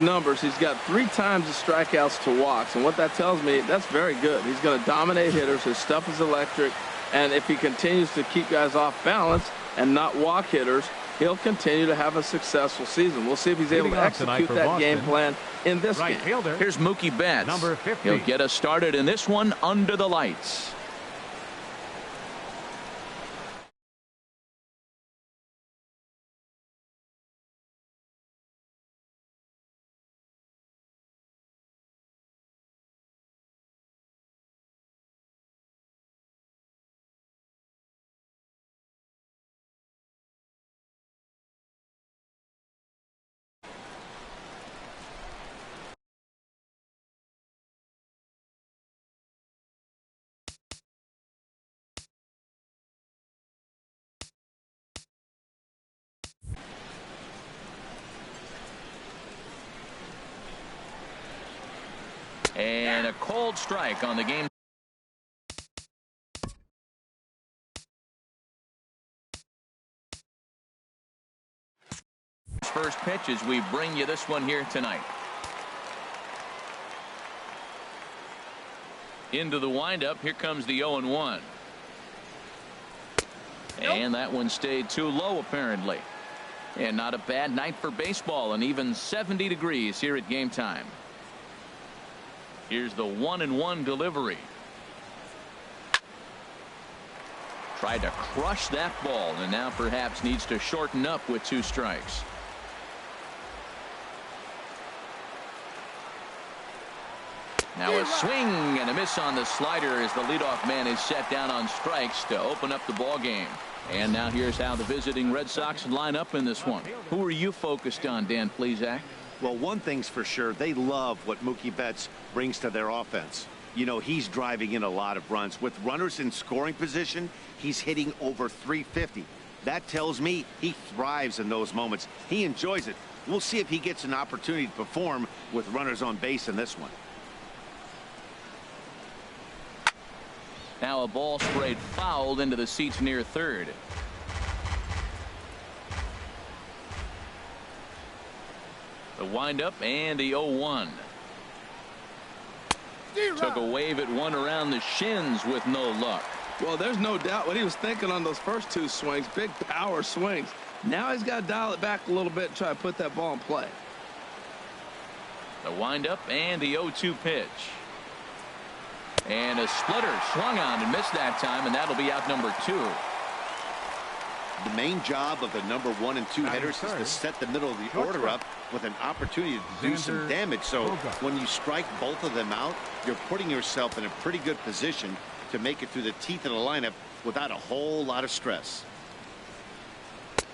numbers. He's got 3 times the strikeouts to walks, and what that tells me, that's very good. He's going to dominate hitters. His stuff is electric, and if he continues to keep guys off balance and not walk hitters, he'll continue to have a successful season. We'll see if he's able to execute that game plan in this game. Here's Mookie Betts. Number 50. He'll get us started in this one under the lights. And a cold strike on the game. First pitch as we bring you this one here tonight. Into the windup. Here comes the 0-1. And that one stayed too low apparently. And not a bad night for baseball, and even 70 degrees here at game time. Here's the 1-1 delivery. Tried to crush that ball, and now perhaps needs to shorten up with 2 strikes. Now a swing and a miss on the slider as the leadoff man is set down on strikes to open up the ball game. And now here's how the visiting Red Sox line up in this one. Who are you focused on, Dan Plesac? Well, one thing's for sure, they love what Mookie Betts brings to their offense. You know, he's driving in a lot of runs. With runners in scoring position, he's hitting over 350. That tells me he thrives in those moments. He enjoys it. We'll see if he gets an opportunity to perform with runners on base in this one. Now a ball sprayed fouled into the seats near third. The windup and the 0-1. Took a wave at one around the shins with no luck. Well, there's no doubt what he was thinking on those first 2 swings. Big power swings. Now he's got to dial it back a little bit and try to put that ball in play. The windup and the 0-2 pitch. And a splitter swung on and missed that time, and that'll be out number 2. The main job of the number 1 and 2 hitters is to set the middle of the order up with an opportunity to do some damage. So when you strike both of them out, you're putting yourself in a pretty good position to make it through the teeth of the lineup without a whole lot of stress.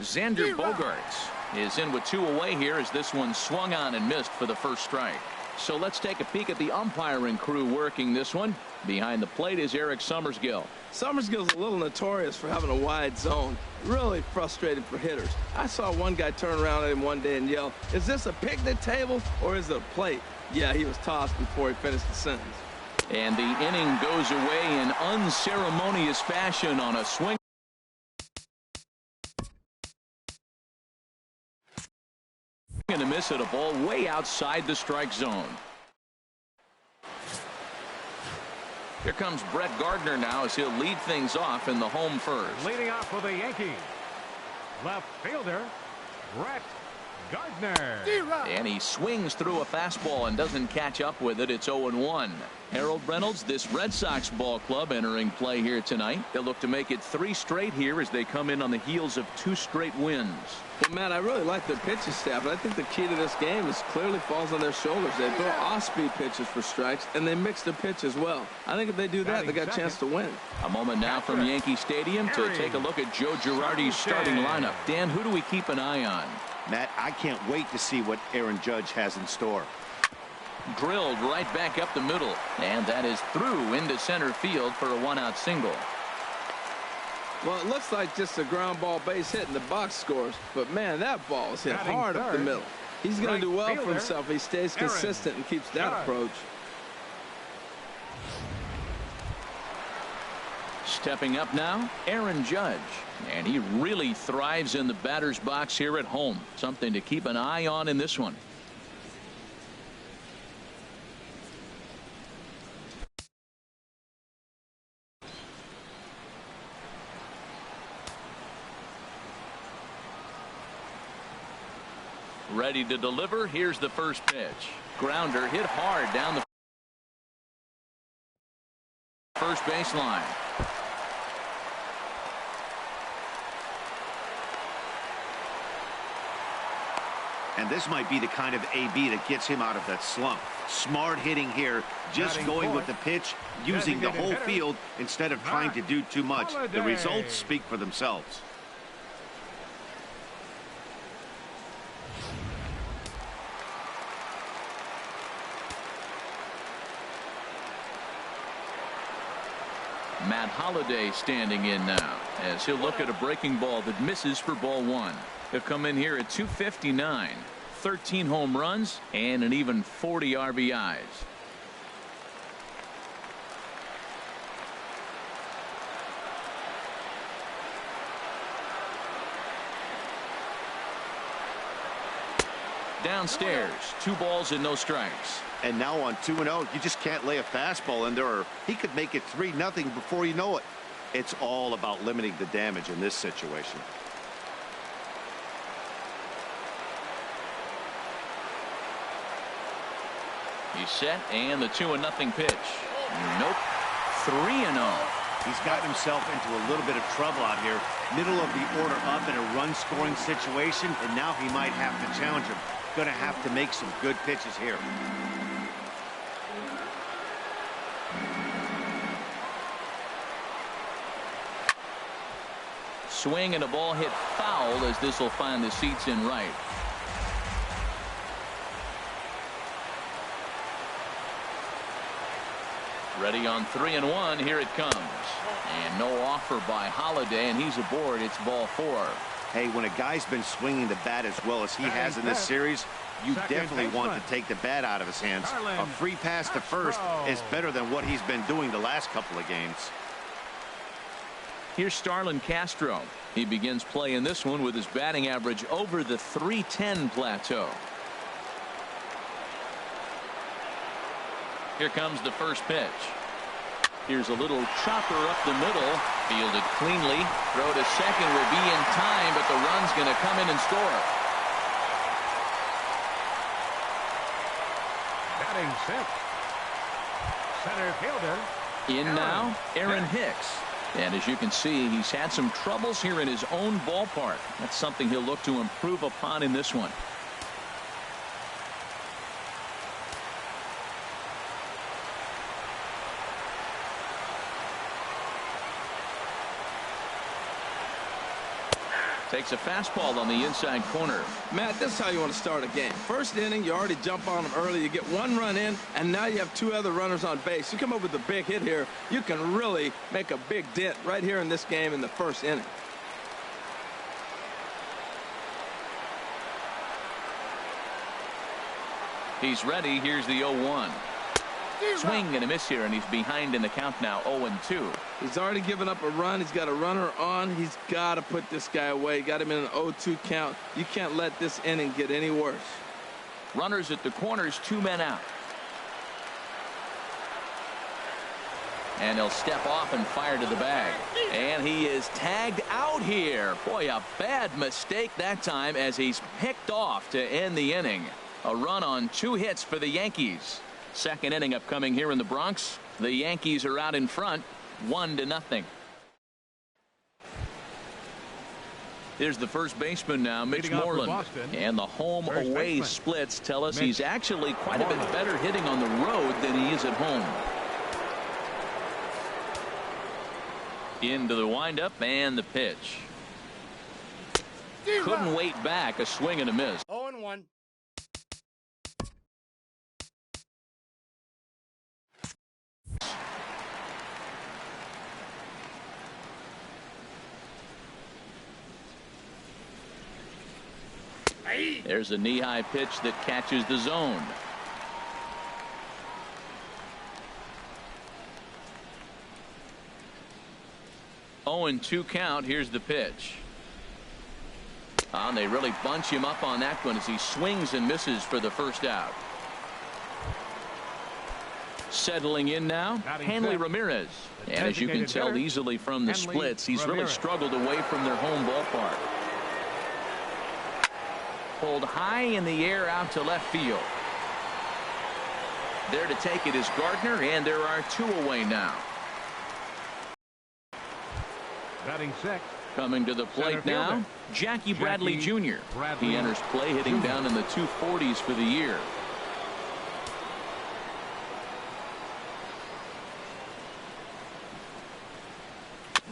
Xander Bogaerts is in with 2 away here as this one swung on and missed for the first strike. So let's take a peek at the umpiring crew working this one. Behind the plate is Eric Summersgill. Summersgill's a little notorious for having a wide zone. Really frustrating for hitters. I saw one guy turn around at him one day and yell, "Is this a picnic table or is it a plate?" Yeah, he was tossed before he finished the sentence. And the inning goes away in unceremonious fashion on a swing. And a miss at a ball way outside the strike zone. Here comes Brett Gardner now as he'll lead things off in the home first. Leading off for the Yankees, left fielder Brett Gardner. And he swings through a fastball and doesn't catch up with it. It's 0-1. Harold Reynolds, this Red Sox ball club entering play here tonight. They'll look to make it 3 straight here as they come in on the heels of 2 straight wins. Well, Matt, I really like their pitching staff, but I think the key to this game is clearly falls on their shoulders. They throw off-speed pitches for strikes, and they mix their pitch as well. I think if they do that, they got a chance to win. A moment now from Yankee Stadium to take a look at Joe Girardi's starting lineup. Dan, who do we keep an eye on? Matt, I can't wait to see what Aaron Judge has in store. Drilled right back up the middle, and that is through into center field for a 1-out single. Well, it looks like just a ground ball base hit and the box scores, but man, that ball is hit hard up the middle. He's going to do well for himself if he stays consistent and keeps that approach. Stepping up now, Aaron Judge. And he really thrives in the batter's box here at home. Something to keep an eye on in this one. Ready to deliver. Here's the first pitch. Grounder hit hard down the first baseline. And this might be the kind of AB that gets him out of that slump. Smart hitting here, just going with the pitch, using the whole field instead of trying to do too much. The results speak for themselves. Matt Holliday standing in now as he'll look at a breaking ball that misses for ball one. He'll come in here at 259, 13 home runs, and an even 40 RBIs. Downstairs, 2 balls and no strikes. And now on 2-0, you just can't lay a fastball in there, or he could make it 3-0 before you know it. It's all about limiting the damage in this situation. He's set, and the 2-0 pitch. Nope. 3-0. He's gotten himself into a little bit of trouble out here. Middle of the order up in a run-scoring situation, and now he might have to challenge him. Going to have to make some good pitches here. Swing and a ball hit foul as this will find the seats in right. Ready on 3-1. Here it comes. And no offer by Holliday, and he's aboard. It's ball 4. Hey, when a guy's been swinging the bat as well as he has in this series, you definitely want to take the bat out of his hands. A free pass to first is better than what he's been doing the last couple of games. Here's Starlin Castro. He begins play in this one with his batting average over the .310 plateau. Here comes the first pitch. Here's a little chopper up the middle. Fielded cleanly. Throw to second will be in time, but the run's going to come in and score. Batting sixth. Center fielder. In now, Aaron Hicks. And as you can see, he's had some troubles here in his own ballpark. That's something he'll look to improve upon in this one. Takes a fastball on the inside corner. Matt, this is how you want to start a game. First inning, you already jump on them early. You get 1 run in, and now you have 2 other runners on base. You come up with a big hit here, you can really make a big dent right here in this game in the first inning. He's ready. Here's the 0-1. Swing and a miss here, and he's behind in the count now, 0-2. He's already given up a run. He's got a runner on. He's got to put this guy away. Got him in an 0-2 count. You can't let this inning get any worse. Runners at the corners, 2 men out. And he'll step off and fire to the bag. And he is tagged out here. Boy, a bad mistake that time as he's picked off to end the inning. A run on 2 hits for the Yankees. Second inning upcoming here in the Bronx. The Yankees are out in front, 1-0. Here's the first baseman now, Mitch Moreland. And the home-away splits tell us he's actually quite a bit better hitting on the road than he is at home. Into the windup and the pitch. Couldn't wait back. A swing and a miss. 0-1. There's a knee-high pitch that catches the zone. Oh, and 2 count. Here's the pitch. And they really bunch him up on that one as he swings and misses for the first out. Settling in now, Hanley Ramirez. And as you can tell easily from the splits, he's really struggled away from their home ballpark. pulled high in the air out to left field. There to take it is Gardner, and there are 2 away now. Batting sixth. Coming to the plate now, Jackie Bradley Jr. He enters play hitting down in the 240s for the year.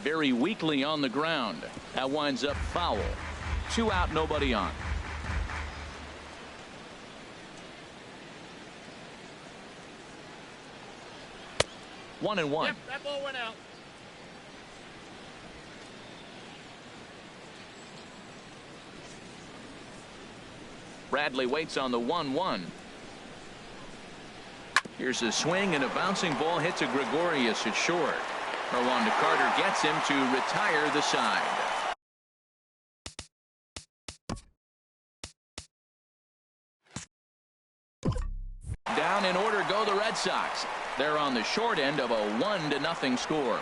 Very weakly on the ground. That winds up foul. 2 out, nobody on. One and one. Yep, that ball went out. Bradley waits on the 1-1. Here's a swing, and a bouncing ball hits to Gregorius at short. Rwanda Carter gets him to retire the side. Down in order go the Red Sox. They're on the short end of a 1-0 score.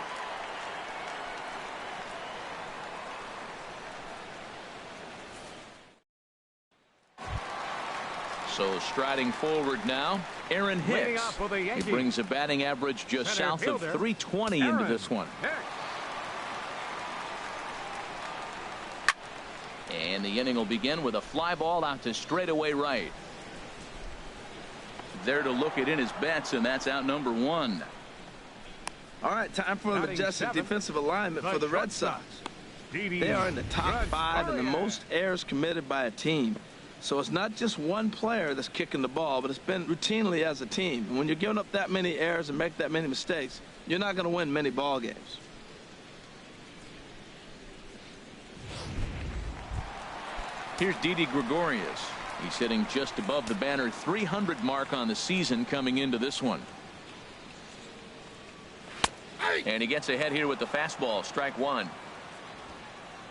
So striding forward now, Aaron Hicks. He brings a batting average just south of 320 into this one. And the inning will begin with a fly ball out to straightaway right. There to look it in his bets, and that's out number 1. All right, time for a majestic defensive alignment for the Red Sox. They are in the top 5 in the most errors committed by a team. So it's not just one player that's kicking the ball, but it's been routinely as a team. And when you're giving up that many errors and make that many mistakes, you're not going to win many ball games. Here's Didi Gregorius. He's sitting just above the banner 300 mark on the season coming into this one. And he gets ahead here with the fastball. Strike 1.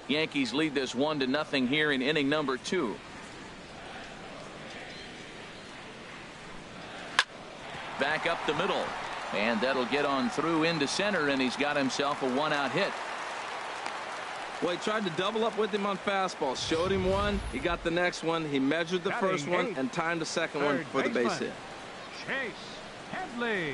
Yankees lead this 1-0 here in inning number 2. Back up the middle, and that'll get on through into center, and he's got himself a 1-out hit. Well, he tried to double up with him on fastball. Showed him one. He got the next one. He measured the first one and timed the second one for the base hit. Chase Headley.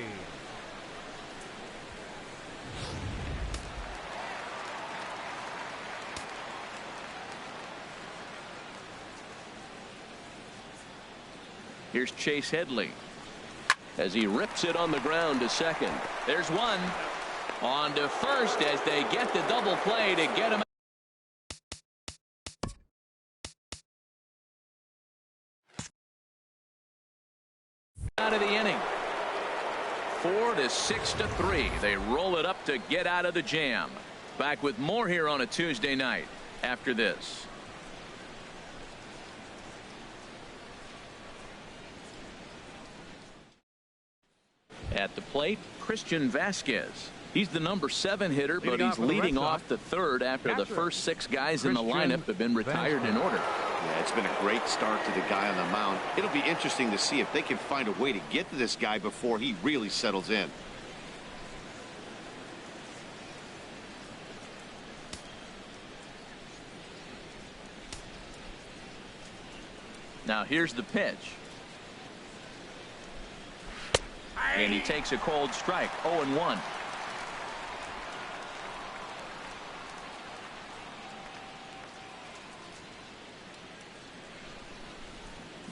Here's Chase Headley as he rips it on the ground to second. There's one. On to first as they get the double play to get him out of the inning. 4-6-3. They roll it up to get out of the jam. Back with more here on a Tuesday night after this. At the plate, Christian Vasquez. He's the number 7 hitter, but he's leading off the third after the first 6 guys in the lineup have been retired in order. Yeah, it's been a great start to the guy on the mound. It'll be interesting to see if they can find a way to get to this guy before he really settles in. Now here's the pitch. And he takes a cold strike. 0-1.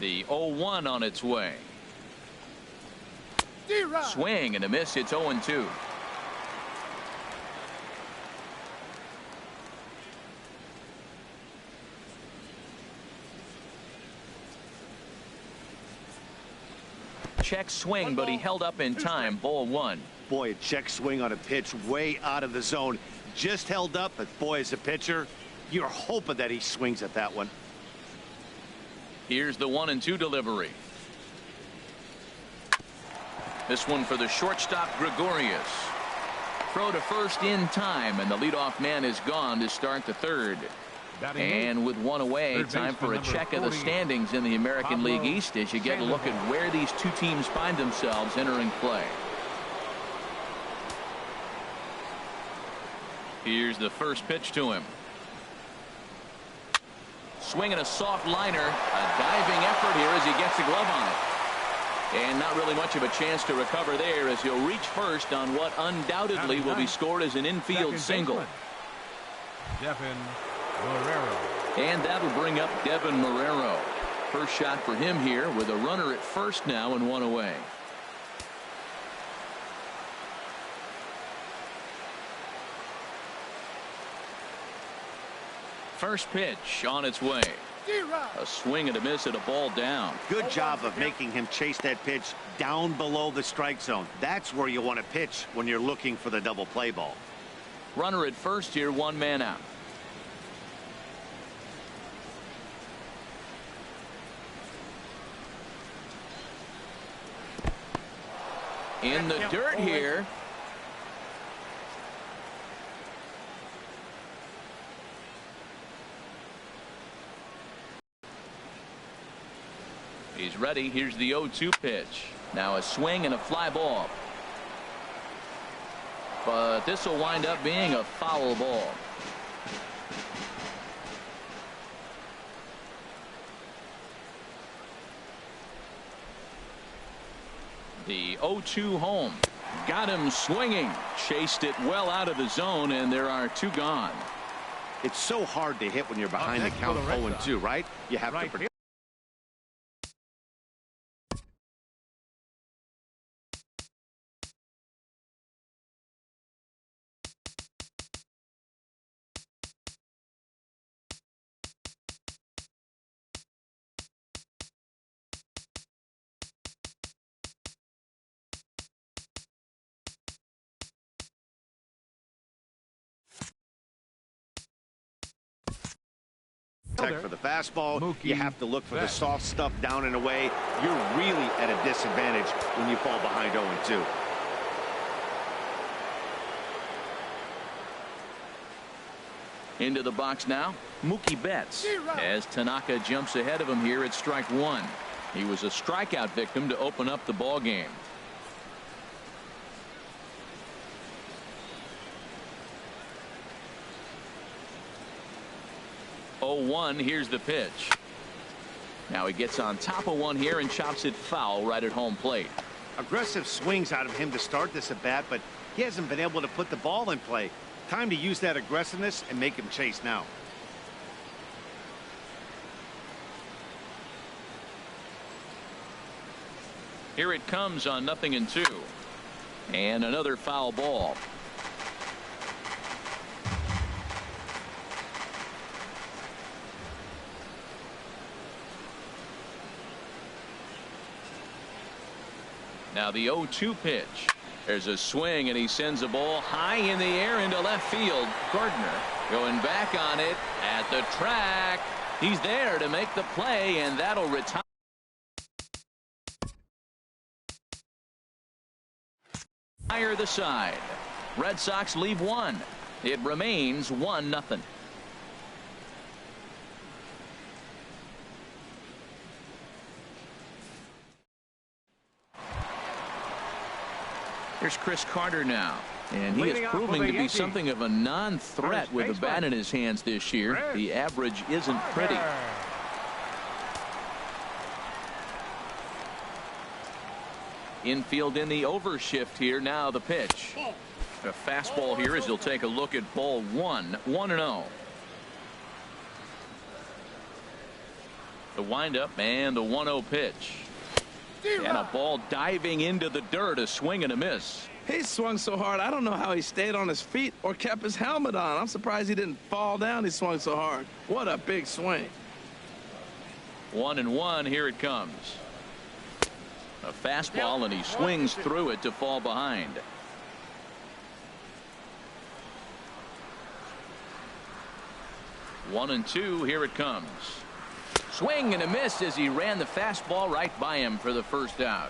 The 0-1 on its way. Swing and a miss. It's 0-2. Check swing, but he held up in time. Ball 1. Boy, a check swing on a pitch way out of the zone. Just held up, but boy, as a pitcher, you're hoping that he swings at that one. Here's the 1-2 delivery. This one for the shortstop, Gregorius. Throw to first in time, and the leadoff man is gone to start the third. And with one away, time for a check of the standings in the American League East as you get a look at where these two teams find themselves entering play. Here's the first pitch to him. swing and a soft liner. A diving effort here as he gets the glove on it. And not really much of a chance to recover there as he'll reach first on what undoubtedly will be scored as an infield single. Devin Marrero. And that'll bring up Devin Marrero. First shot for him here with a runner at first now and one away. First pitch on its way. A swing and a miss at a ball down. Good job of making him chase that pitch down below the strike zone. That's where you want to pitch when you're looking for the double play ball. Runner at first here, one man out. In the dirt here. He's ready. Here's the 0-2 pitch. Now a swing and a fly ball. But this will wind up being a foul ball. The 0-2 home. Got him swinging. Chased it well out of the zone, and there are two gone. It's so hard to hit when you're behind the count 0-2, right? You have to protect. For the fastball, you have to look for the soft stuff down and away. You're really at a disadvantage when you fall behind 0-2. Into the box now, Mookie Betts, as Tanaka jumps ahead of him here at strike one. He was a strikeout victim to open up the ball game. Oh, 0-1. Here's the pitch. Now he gets on top of one here and chops it foul right at home plate. Aggressive swings out of him to start this at bat, but he hasn't been able to put the ball in play. Time to use that aggressiveness and make him chase now. Here it comes on 0-2. And another foul ball. Now the 0-2 pitch. There's a swing and he sends a ball high in the air into left field. Gardner going back on it at the track. He's there to make the play, and that'll retire the side. Red Sox leave one. It remains 1-0. Here's Chris Carter now, and he is proving to be something of a non-threat with the bat in his hands this year. The average isn't pretty. Infield in the overshift here. Now the pitch. A fastball here as he'll take a look at ball one. 1-0. The windup and the 1-0 pitch. And a ball diving into the dirt. A swing and a miss. He swung so hard, I don't know how he stayed on his feet or kept his helmet on. I'm surprised he didn't fall down. He swung so hard. What a big swing. 1-1. Here it comes. A fastball, and he swings through it to fall behind. One and two. Here it comes. Swing and a miss as he ran the fastball right by him for the first out.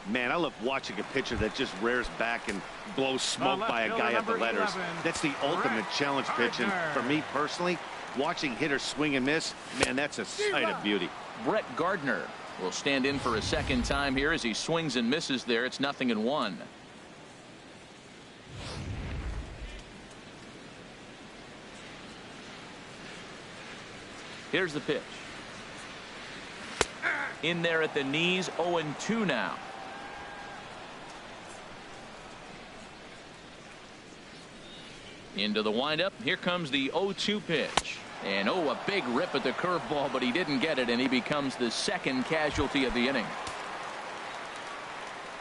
Man, I love watching a pitcher that just rears back and blows smoke by a guy at the letters. That's the ultimate challenge pitch, and for me personally, watching hitters swing and miss, man, that's a sight of beauty. Brett Gardner will stand in for a second time here as he swings and misses there. It's 0-1. Here's the pitch. In there at the knees, 0-2 now. Into the windup. Here comes the 0-2 pitch. And a big rip at the curveball, but he didn't get it, and he becomes the second casualty of the inning.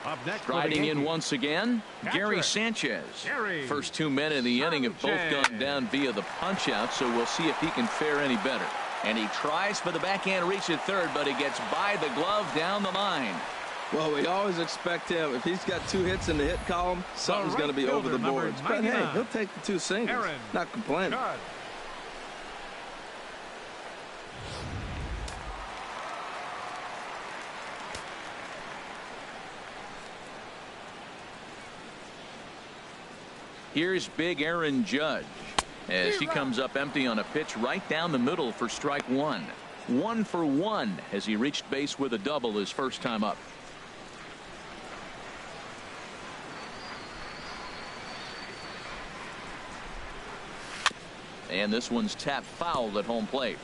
Up next, Striding in once again, Gary Sanchez. First 2 men in the inning have both gone down via the punch out, so we'll see if he can fare any better. And he tries for the backhand reach at third, but he gets by the glove down the line. Well, we always expect him. If he's got 2 hits in the hit column, something's going to be over the boards. But hey, he'll take the 2 singles. Not complaining. Here's big Aaron Judge as he comes up empty on a pitch right down the middle for strike 1. 1 for 1 as he reached base with a double his first time up. And this one's tapped foul at home plate.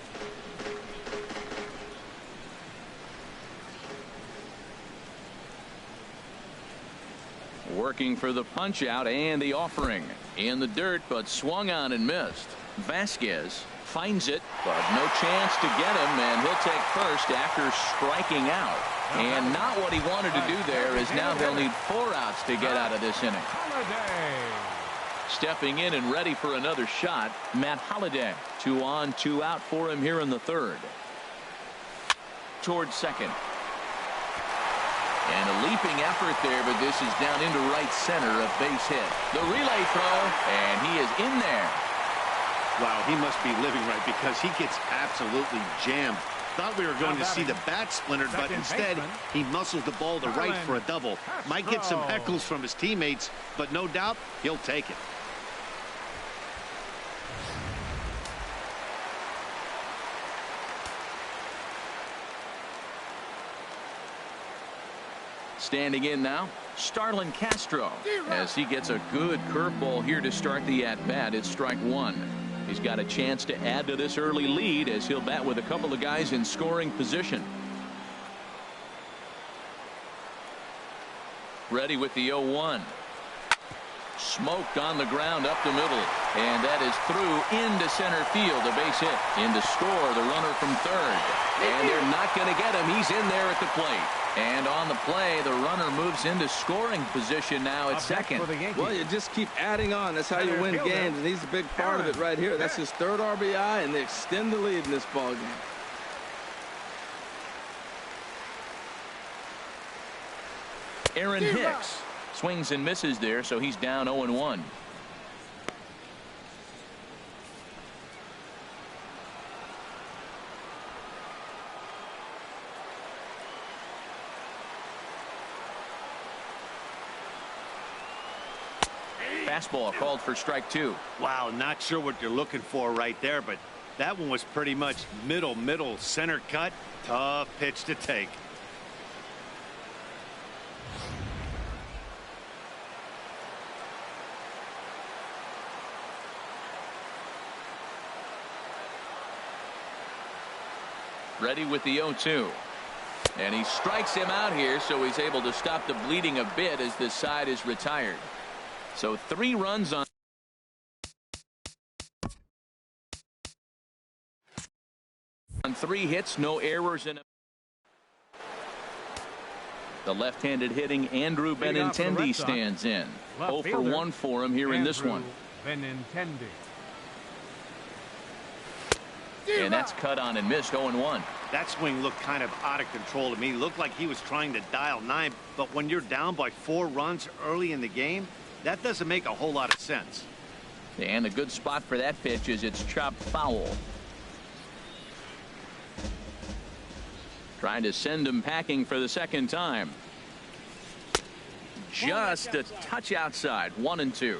Working for the punch out and the offering in the dirt, but swung on and missed. Vasquez finds it, but no chance to get him, and he'll take first after striking out. And not what he wanted to do there, as now they'll need 4 outs to get out of this inning. Stepping in and ready for another shot, Matt Holliday. 2 on, 2 out for him here in the third. Towards second. And a leaping effort there, but this is down into right center, a base hit. The relay throw, and he is in there. Wow, he must be living right because he gets absolutely jammed. Thought we were going to see the bat splintered, but instead he muscles the ball to right for a double. Might get some heckles from his teammates, but no doubt he'll take it. Standing in now, Starlin Castro, as he gets a good curveball here to start the at-bat. It's strike 1. He's got a chance to add to this early lead as he'll bat with a couple of guys in scoring position. Ready with the 0-1. Smoked on the ground up the middle, and that is through into center field. A base hit. In to score the runner from third, and they're not going to get him. He's in there at the plate. And on the play, the runner moves into scoring position now at second. Well, you just keep adding on. That's how you win games, and he's a big part of it right here. That's his 3rd RBI, and they extend the lead in this ball game. Aaron Hicks swings and misses there, so he's down 0-1. Fastball called for strike 2. Wow, not sure what you're looking for right there, but that one was pretty much middle center cut. Tough pitch to take. Ready with the 0-2. And he strikes him out here, so he's able to stop the bleeding a bit as this side is retired. So 3 runs on 3 hits, no errors in the left-handed hitting Andrew Benintendi stands in. 0 for 1 for him here in this one. And that's cut on and missed. 0-1. That swing looked kind of out of control to me. Looked like he was trying to dial 9, but when you're down by 4 runs early in the game, that doesn't make a whole lot of sense. And a good spot for that pitch is it's chopped foul. Trying to send him packing for the second time. Just a touch outside. 1-2.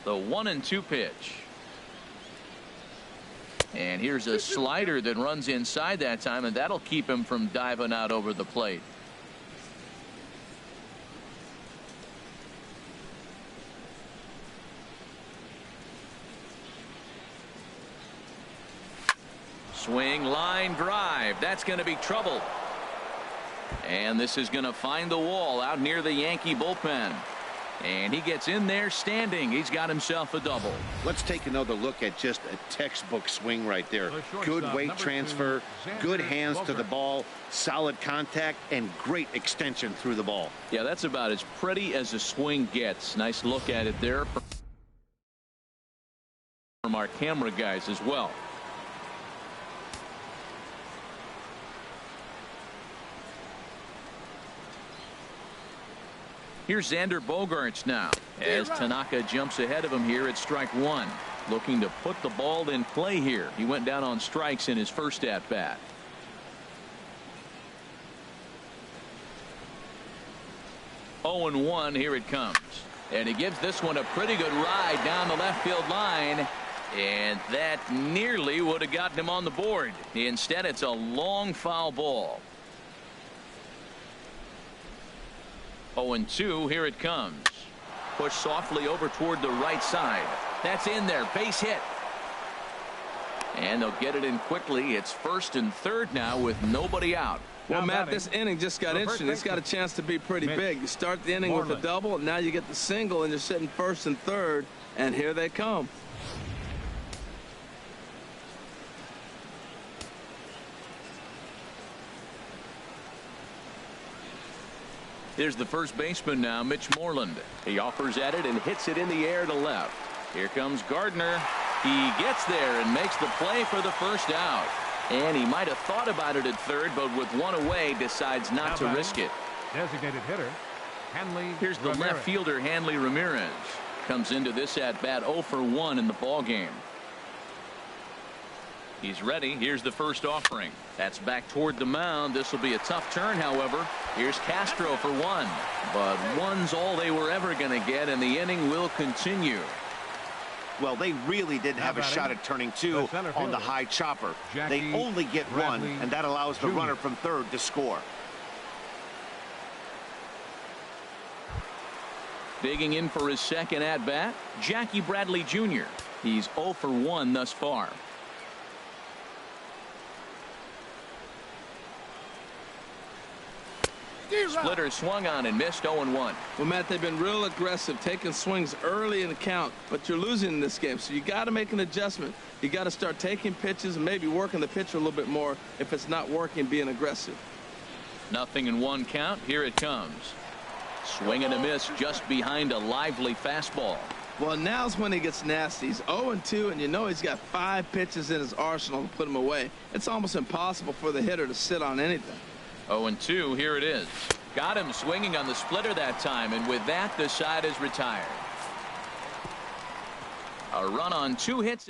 The 1-2 pitch. And here's a slider that runs inside that time, and that'll keep him from diving out over the plate. Swing, line drive. That's going to be trouble. And this is going to find the wall out near the Yankee bullpen. And he gets in there standing. He's got himself a double. Let's take another look at just a textbook swing right there. Good weight transfer, good hands to the ball, solid contact, and great extension through the ball. Yeah, that's about as pretty as a swing gets. Nice look at it there from our camera guys as well. Here's Xander Bogaerts now as Tanaka jumps ahead of him here at strike one, looking to put the ball in play here. He went down on strikes in his first at bat. Oh and 1. Here it comes, and he gives this one a pretty good ride down the left field line, and that nearly would have gotten him on the board. Instead, it's a long foul ball. 0-2. Here it comes. Pushed softly over toward the right side. That's in there. Base hit. And they'll get it in quickly. It's first and third now with nobody out. Well, Matt, this inning just got interesting. It's got a chance to be pretty big. You start the inning with a double, and now you get the single, and you're sitting first and third, and here they come. Here's the first baseman now, Mitch Moreland. He offers at it and hits it in the air to left. Here comes Gardner. He gets there and makes the play for the first out. And he might have thought about it at third, but with one away, decides not to risk it. Designated hitter, Hanley Here's the Ramirez. left fielder, Hanley Ramirez. Comes into this at bat 0 for 1 in the ball game. He's ready. Here's the first offering. That's back toward the mound. This will be a tough turn, however. Here's Castro for 1. But 1's all they were ever going to get, and the inning will continue. Well, they really didn't have a shot at turning 2 on the high chopper. They only get 1, and that allows the runner from third to score. Digging in for his second at bat, Jackie Bradley Jr. He's 0 for 1 thus far. Splitter swung on and missed. 0-1. Well, Matt, they've been real aggressive, taking swings early in the count, but you're losing in this game, so you got to make an adjustment. You got to start taking pitches and maybe working the pitcher a little bit more if it's not working, being aggressive. 0-1 count. Here it comes. Swing and a miss just behind a lively fastball. Well, now's when he gets nasty. He's 0-2, and you know he's got 5 pitches in his arsenal to put him away. It's almost impossible for the hitter to sit on anything. 0-2. Here it is. Got him swinging on the splitter that time, and with that, the side is retired. A run on 2 hits.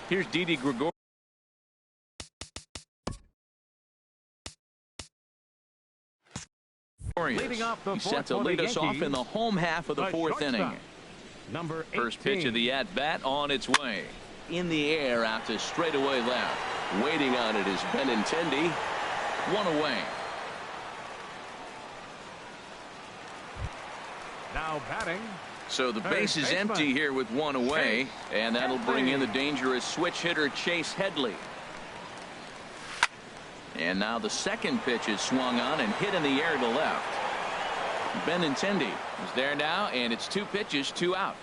Here's Didi Gregorius. Leading off the He's set fourth to for lead the us off Yankees, in the home half of the fourth inning. Number 18. First pitch of the at-bat on its way. In the air out to straightaway left. Waiting on it is Benintendi. 1 away. Now batting. So the base is empty here with 1 away, and that'll bring in the dangerous switch hitter Chase Headley. And now the second pitch is swung on and hit in the air to left. Benintendi is there now, and it's 2 pitches, 2 out.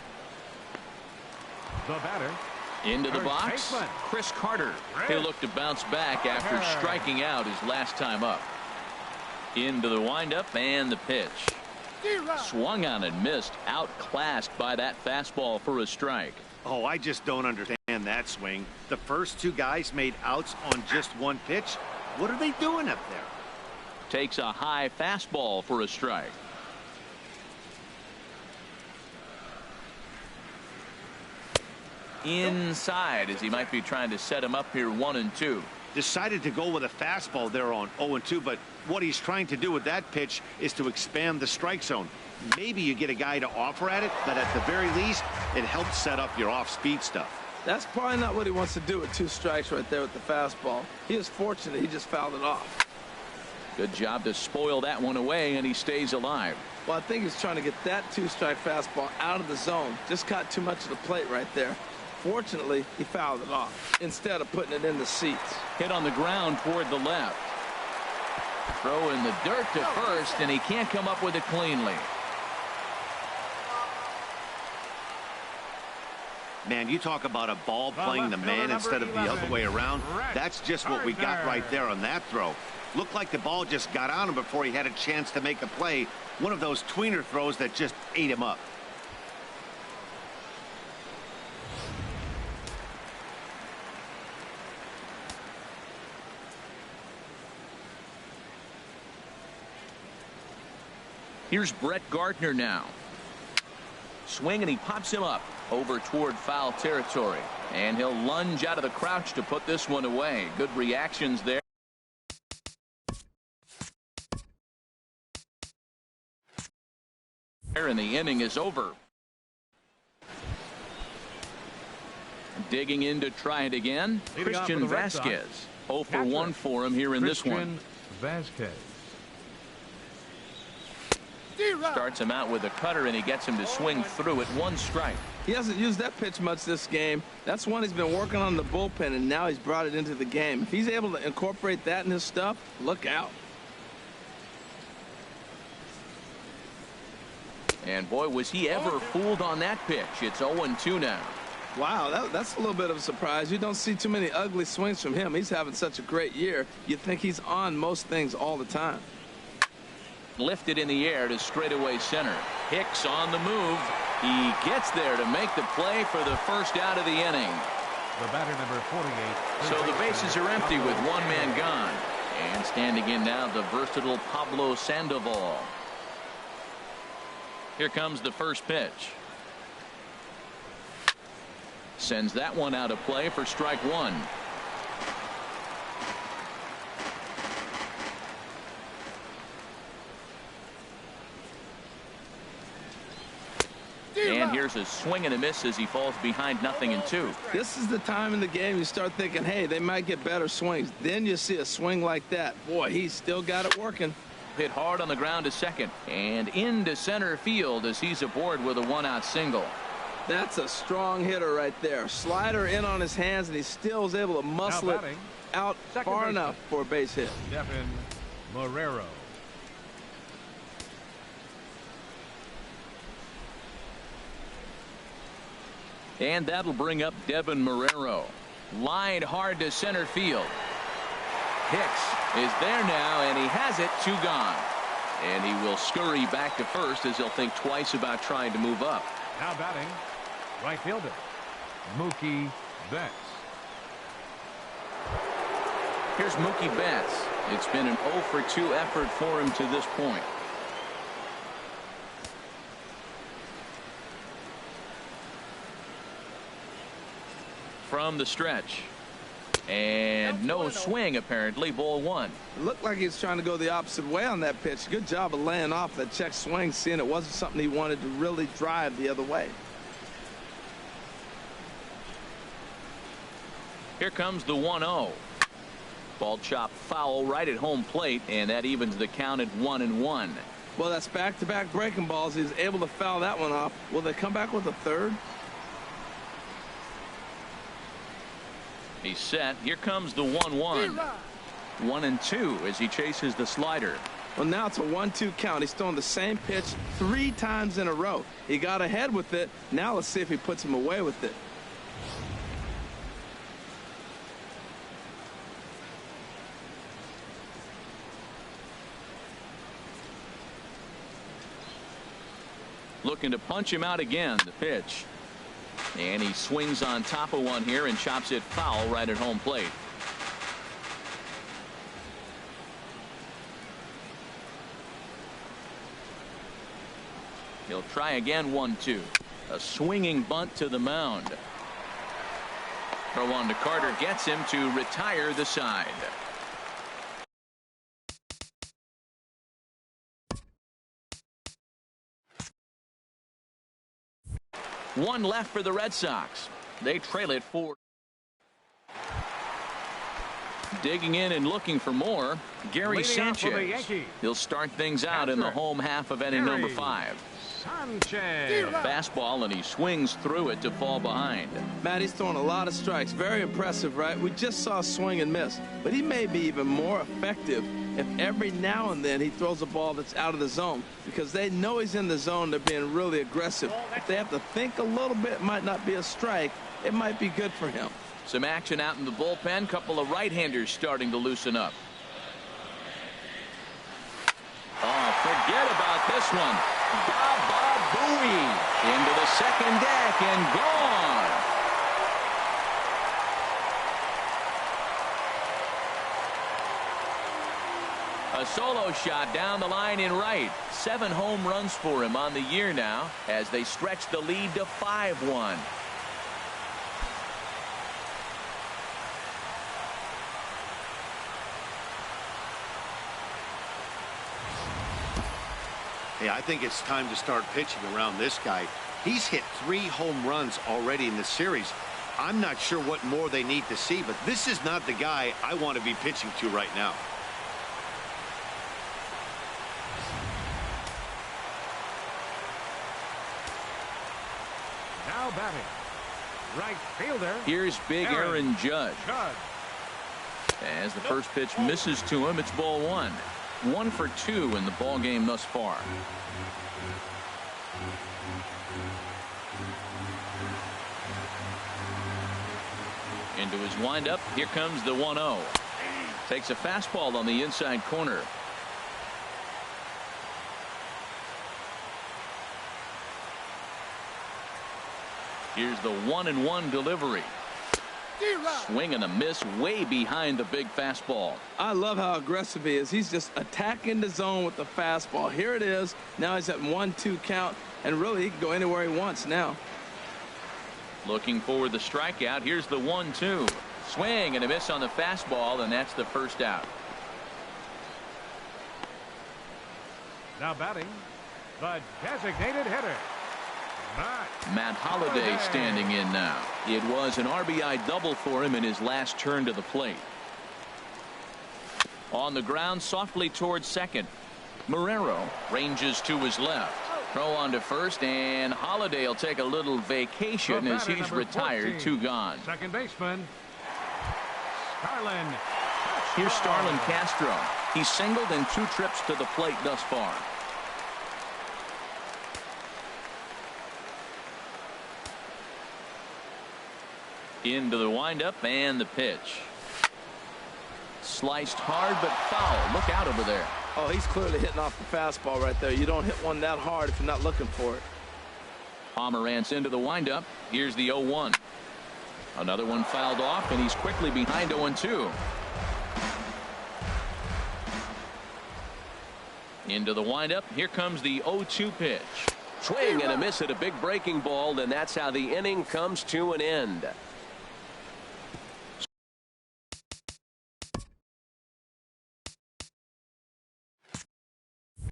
The batter. Into the box, Chris Carter. He'll look to bounce back after striking out his last time up. Into the windup and the pitch. Swung on and missed, outclassed by that fastball for a strike. Oh, I just don't understand that swing. The first 2 guys made outs on just 1 pitch. What are they doing up there? Takes a high fastball for a strike. Inside, as he might be trying to set him up here 1-2. Decided to go with a fastball there on 0-2, but what he's trying to do with that pitch is to expand the strike zone. Maybe you get a guy to offer at it, but at the very least, it helps set up your off-speed stuff. That's probably not what he wants to do with 2 strikes right there with the fastball. He is fortunate he just fouled it off. Good job to spoil that one away, and he stays alive. Well, I think he's trying to get that 2-strike fastball out of the zone. Just caught too much of the plate right there. Unfortunately, he fouled it off instead of putting it in the seats. Hit on the ground toward the left. Throw in the dirt to first, and he can't come up with it cleanly. Man, you talk about a ball playing the man instead of the other way around. That's just what we got right there on that throw. Looked like the ball just got on him before he had a chance to make a play. One of those tweener throws that just ate him up. Here's Brett Gardner now. Swing, and he pops him up over toward foul territory. And he'll lunge out of the crouch to put this one away. Good reactions there. And the inning is over. Digging in to try it again, Christian Vasquez. 0 for 1 for him here in this one. Vasquez. Starts him out with a cutter, and he gets him to swing through it. 1 strike. He hasn't used that pitch much this game. That's one he's been working on in the bullpen, and now he's brought it into the game. If he's able to incorporate that in his stuff, look out. And boy, was he ever fooled on that pitch. It's 0-2 now. Wow, that's a little bit of a surprise. You don't see too many ugly swings from him. He's having such a great year. You'd think he's on most things all the time. Lifted in the air to straightaway center. Hicks on the move. He gets there to make the play for the first out of the inning. The batter, number 48. So the bases are empty with 1 man gone. And standing in now, the versatile Pablo Sandoval. Here comes the first pitch. Sends that one out of play for strike 1. And here's a swing and a miss as he falls behind 0-2. This is the time in the game you start thinking, hey, they might get better swings. Then you see a swing like that. Boy, he's still got it working. Hit hard on the ground to second and into center field as he's aboard with a 1-out single. That's a strong hitter right there. Slider in on his hands, and he still is able to muscle it out far enough for a base hit. Devin Marrero. And that'll bring up Devin Marrero. Lined hard to center field. Hicks is there now, and he has it. 2 gone. And he will scurry back to first as he'll think twice about trying to move up. Now batting, right fielder, Mookie Betts. Here's Mookie Betts. It's been an 0 for 2 effort for him to this point. From the stretch. And no swing, apparently. Ball 1. It looked like he was trying to go the opposite way on that pitch. Good job of laying off that check swing, seeing it wasn't something he wanted to really drive the other way. Here comes the 1-0. Ball chopped foul right at home plate, and that evens the count at 1-1. Well, that's back-to-back breaking balls. He was able to foul that one off. Will they come back with a third? He's set. Here comes the 1-1. 1-2 as he chases the slider. Well, now it's a 1-2 count. He's throwing the same pitch 3 times in a row. He got ahead with it. Now let's see if he puts him away with it. Looking to punch him out again. The pitch. And he swings on top of one here and chops it foul right at home plate. He'll try again. 1-2. A swinging bunt to the mound. Throw on to Carter gets him to retire the side. One left for the Red Sox. They trail it 4. Digging in and looking for more, Gary Sanchez. He'll start things out in the home half of inning number 5. Sanchez. A fastball, and he swings through it to fall behind. Matt, he's throwing a lot of strikes. Very impressive, right? We just saw swing and miss. But he may be even more effective if every now and then he throws a ball that's out of the zone, because they know he's in the zone. They're being really aggressive. If they have to think a little bit, it might not be a strike. It might be good for him. Some action out in the bullpen. Couple of right-handers starting to loosen up. Oh, forget about this one. Baba Booey into the second deck and gone. A solo shot down the line in right. 7 home runs for him on the year now as they stretch the lead to 5-1. Hey, I think it's time to start pitching around this guy. He's hit 3 home runs already in the series. I'm not sure what more they need to see, but this is not the guy I want to be pitching to right now. Now batting. Right fielder. Here's big Aaron Judge. As the first pitch misses to him, it's ball 1. 1 for 2 in the ball game thus far. Into his windup. Here comes the 1-0. Takes a fastball on the inside corner. Here's the 1-1 delivery. Swing and a miss way behind the big fastball. I love how aggressive he is. He's just attacking the zone with the fastball. Here it is. Now he's at 1-2 count, and really he can go anywhere he wants now. Looking for the strikeout. Here's the 1-2. Swing and a miss on the fastball, and that's the first out. Now batting, the designated hitter, Matt Holliday standing in now. It was an RBI double for him in his last turn to the plate. On the ground softly towards second. Marrero ranges to his left. Throw on to first, and Holliday will take a little vacation as he's retired. 2 gone. Second baseman, Starlin. Here's Starlin Castro. He's singled in 2 trips to the plate thus far. Into the windup and the pitch. Sliced hard but foul. Look out over there. Oh, he's clearly hitting off the fastball right there. You don't hit one that hard if you're not looking for it. Pomerantz into the windup. Here's the 0-1. Another one fouled off, and he's quickly behind 0-2. Into the windup. Here comes the 0-2 pitch. Swing and a miss at a big breaking ball, and that's how the inning comes to an end.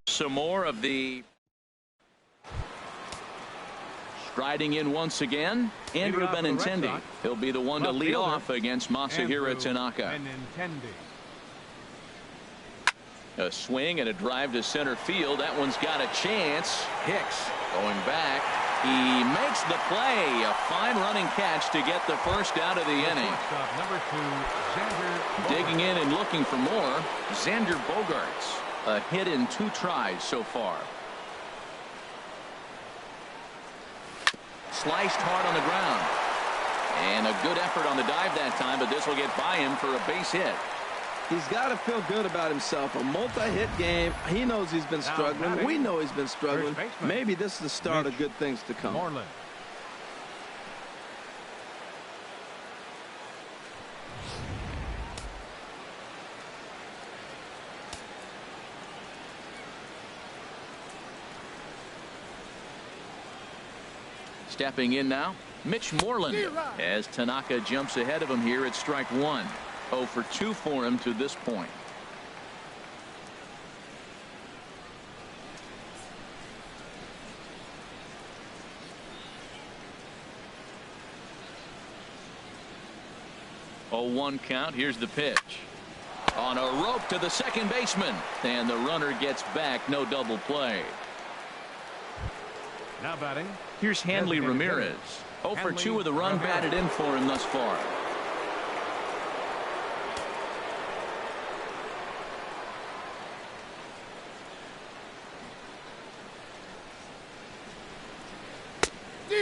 Some more of the striding in once again. Andrew Benintendi. He'll be the one to lead off against Masahiro Tanaka. A swing and a drive to center field. That one's got a chance. Hicks going back. He makes the play. A fine running catch to get the first out of the inning. Digging in and looking for more. Xander Bogaerts. A hit in 2 tries so far. Sliced hard on the ground. And a good effort on the dive that time, but this will get by him for a base hit. He's got to feel good about himself. A multi-hit game. He knows he's been struggling. We know he's been struggling. Maybe this is the start of good things to come. Moreland. Stepping in now, Mitch Moreland, as Tanaka jumps ahead of him here at strike 1. 0 for 2 for him to this point. Oh, 1 count. Here's the pitch. On a rope to the second baseman, and the runner gets back. No double play. Now batting. Here's Hanley Ramirez. 0 for 2 with a run batted in for him thus far.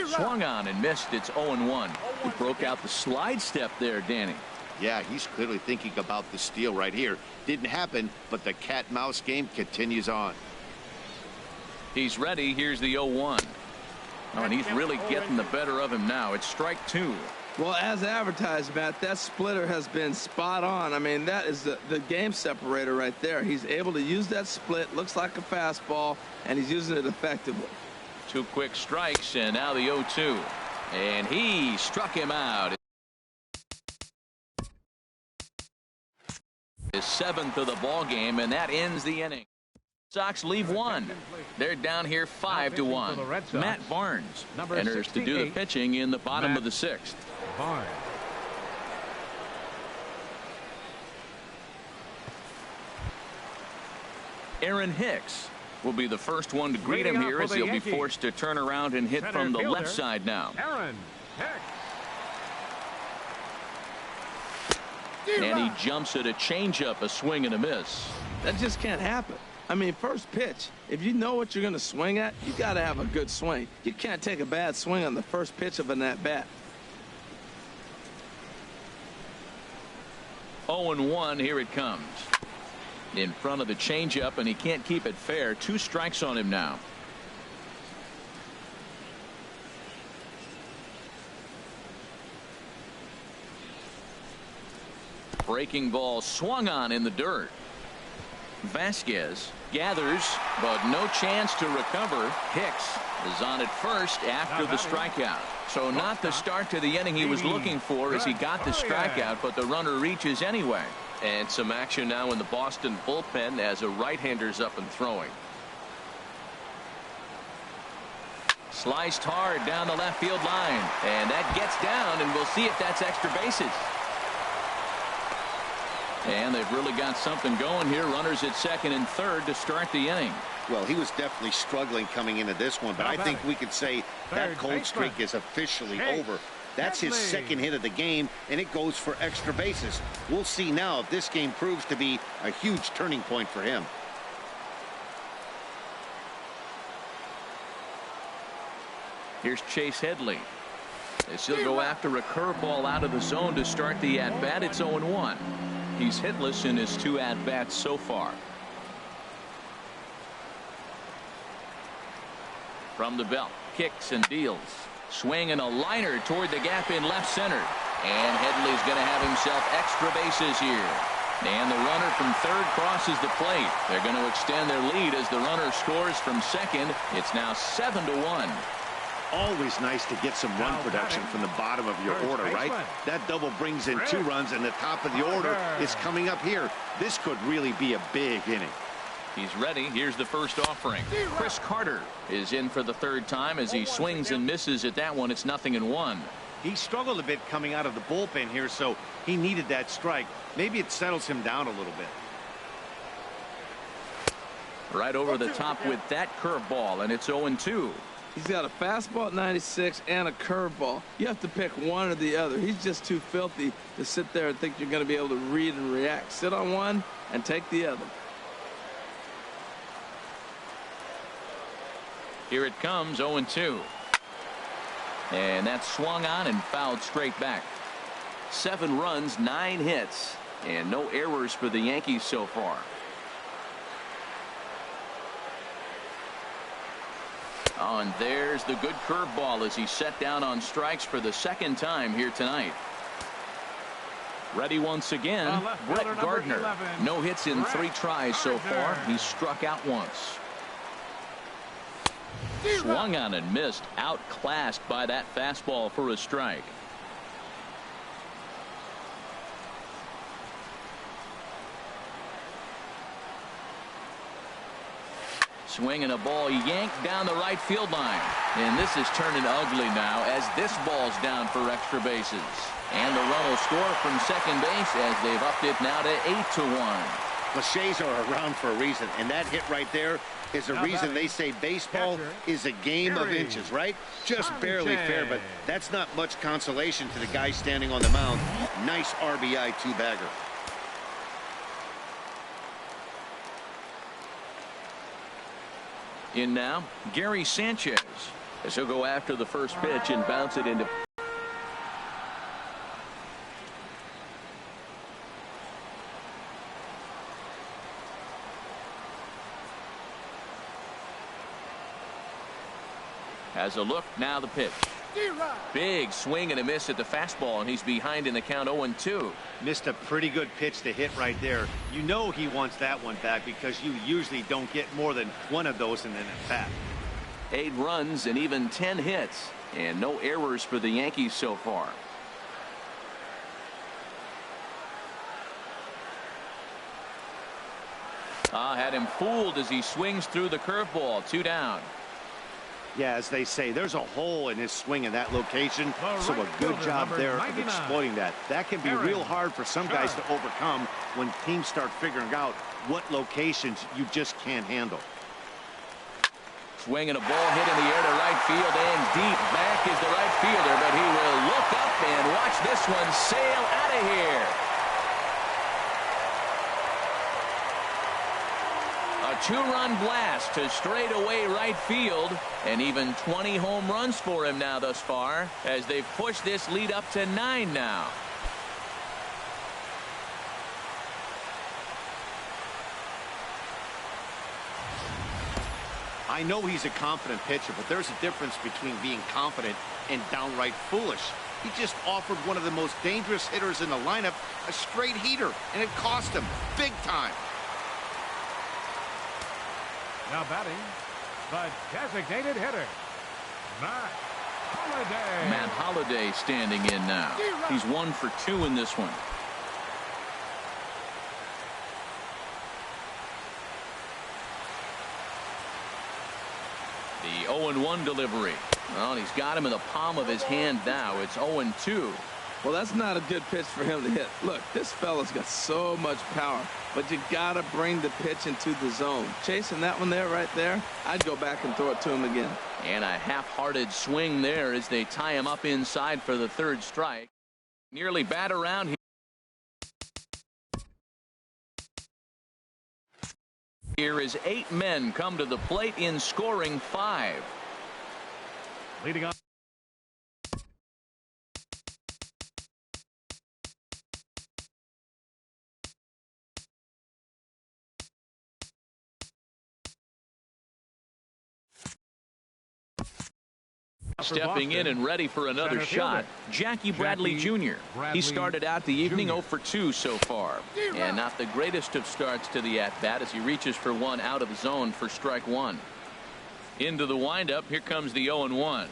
Swung on and missed. It's 0-1. He broke out the slide step there, Danny. Yeah, he's clearly thinking about the steal right here. Didn't happen, but the cat-mouse game continues on. He's ready. Here's the 0-1. Oh, and he's really getting the better of him now. It's strike 2. Well, as advertised, Matt, that splitter has been spot on. I mean, that is the game separator right there. He's able to use that split. Looks like a fastball, and he's using it effectively. 2 quick strikes, and now the 0-2. And he struck him out. His 7th of the ball game, and that ends the inning. Sox leave 1. They're down here 5-1. Matt Barnes enters to do the pitching in the bottom of the 6th. Barnes. Aaron Hicks will be the first one to greet him here as he'll be forced to turn around and hit from the left side now. Aaron Hicks. And he jumps at a changeup, a swing and a miss. That just can't happen. I mean, first pitch, if you know what you're going to swing at, you got to have a good swing. You can't take a bad swing on the first pitch of an at-bat. 0-1, here it comes. In front of the changeup, and he can't keep it fair. 2 strikes on him now. Breaking ball swung on in the dirt. Vasquez gathers, but no chance to recover. Hicks is on at first after the strikeout. So not the start to the inning he was looking for as he got the strikeout, but the runner reaches anyway. And some action now in the Boston bullpen as a right-hander's up and throwing. Sliced hard down the left field line, and that gets down, and we'll see if that's extra bases. And they've really got something going here. Runners at second and third to start the inning. Well, he was definitely struggling coming into this one, but I think we could say that cold streak is officially over. That's his second hit of the game, and it goes for extra bases. We'll see now if this game proves to be a huge turning point for him. Here's Chase Headley. As he'll go after a curveball out of the zone to start the at-bat. It's 0-1. He's hitless in his 2 at-bats so far. From the belt, kicks and deals. Swing and a liner toward the gap in left center. And Headley's going to have himself extra bases here. And the runner from third crosses the plate. They're going to extend their lead as the runner scores from second. It's now 7-1. Always nice to get some run production from the bottom of your order, right? That double brings in 2 runs, and the top of the order is coming up here. This could really be a big inning. He's ready. Here's the first offering. Chris Carter is in for the 3rd time as he swings and misses at that one. It's 0-1. He struggled a bit coming out of the bullpen here, so he needed that strike. Maybe it settles him down a little bit. Right over the top with that curveball, and it's 0-2. He's got a fastball at 96 and a curveball. You have to pick one or the other. He's just too filthy to sit there and think you're going to be able to read and react. Sit on one and take the other. Here it comes, 0-2. And that's swung on and fouled straight back. 7 runs, 9 hits, and no errors for the Yankees so far. Oh, and there's the good curveball as he's set down on strikes for the 2nd time here tonight. Ready once again, Brett Gardner. 11, no hits in 3 tries so far. He's struck out once. Swung on and missed, outclassed by that fastball for a strike. Swing and a ball yanked down the right field line. And this is turning ugly now as this ball's down for extra bases. And the run will score from second base as they've upped it now to 8-1. Cliches are around for a reason, and that hit right there is a reason they say baseball is a game of inches, right? Just barely fair, but that's not much consolation to the guy standing on the mound. Nice RBI two-bagger. In now, Gary Sanchez, as he'll go after the first pitch and bounce it into. Has a look, now the pitch. Big swing and a miss at the fastball, and he's behind in the count 0-2. Missed a pretty good pitch to hit right there. You know he wants that one back because you usually don't get more than one of those in an at-bat. 8 runs and even 10 hits, and no errors for the Yankees so far. Had him fooled as he swings through the curveball. 2 down. Yeah, as they say, there's a hole in his swing in that location, so a good job there of exploiting that. That can be real hard for some guys to overcome when teams start figuring out what locations you just can't handle. Swinging a ball hit in the air to right field, and deep back is the right fielder, but he will look up and watch this one sail out of here. A 2-run blast to straightaway right field, and even 20 home runs for him now thus far, as they've pushed this lead up to 9 now. I know he's a confident pitcher, but there's a difference between being confident and downright foolish. He just offered one of the most dangerous hitters in the lineup a straight heater, and it cost him big time. Now batting, the designated hitter, Matt Holliday. Matt Holliday standing in now. He's 1 for 2 in this one. The 0-1 delivery. Well, he's got him in the palm of his hand now. It's 0-2. Well, that's not a good pitch for him to hit. Look, this fella's got so much power, but you got to bring the pitch into the zone. Chasing that one there, right there, I'd go back and throw it to him again. And a half-hearted swing there as they tie him up inside for the 3rd strike. Nearly bat around here. Here is 8 men come to the plate in scoring 5. Leading on. Stepping in and ready for another shot, Jackie Bradley Jr. He started out the evening 0 for 2 so far, and not the greatest of starts to the at-bat as he reaches for one out of the zone for strike 1. Into the windup, here comes the 0-1.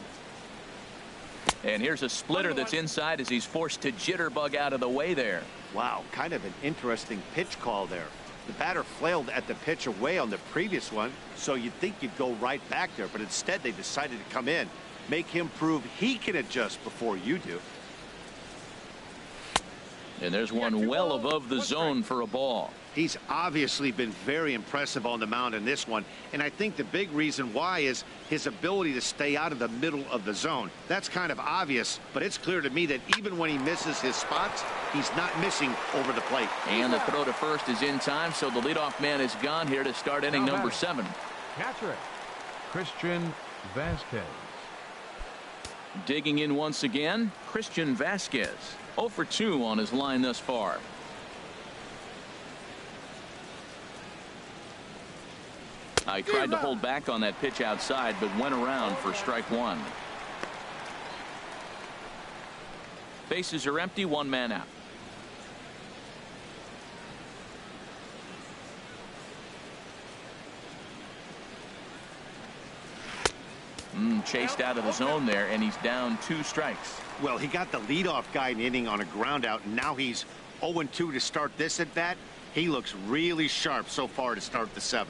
And here's a splitter that's inside as he's forced to jitterbug out of the way there. Wow, kind of an interesting pitch call there. The batter flailed at the pitch away on the previous one, so you'd think you'd go right back there, but instead they decided to come in. Make him prove he can adjust before you do. And there's one well above the zone for a ball. He's obviously been very impressive on the mound in this one, and I think the big reason why is his ability to stay out of the middle of the zone. That's kind of obvious, but it's clear to me that even when he misses his spots, he's not missing over the plate. And the throw to first is in time, so the leadoff man is gone here to start inning number 7. Catcher, Christian Vasquez. Digging in once again, Christian Vasquez. 0 for 2 on his line thus far. I tried to hold back on that pitch outside, but went around for strike 1. Bases are empty, 1 man out. Chased out of the zone there, and he's down 2 strikes. Well, he got the leadoff guy in the inning on a ground out, and now he's 0-2 to start this at bat. He looks really sharp so far to start the 7th.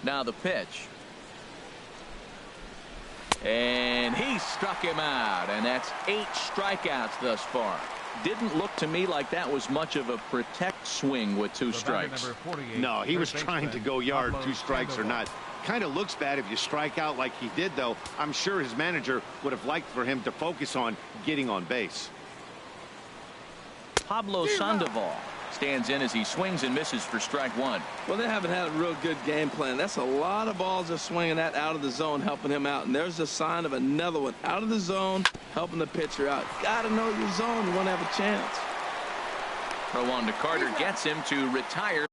Now the pitch. And he strikes. struck him out, and that's 8 strikeouts thus far. Didn't look to me like that was much of a protect swing with 2 strikes. No, he was trying to go yard, 2 strikes or not. Kind of looks bad if you strike out like he did, though. I'm sure his manager would have liked for him to focus on getting on base. Pablo Sandoval stands in as he swings and misses for strike 1. Well, they haven't had a real good game plan. That's a lot of balls they're swinging at out of the zone, helping him out. And there's a sign of another one out of the zone, helping the pitcher out. You got to know your zone. You want to have a chance. Throw on to Carter gets him to retire.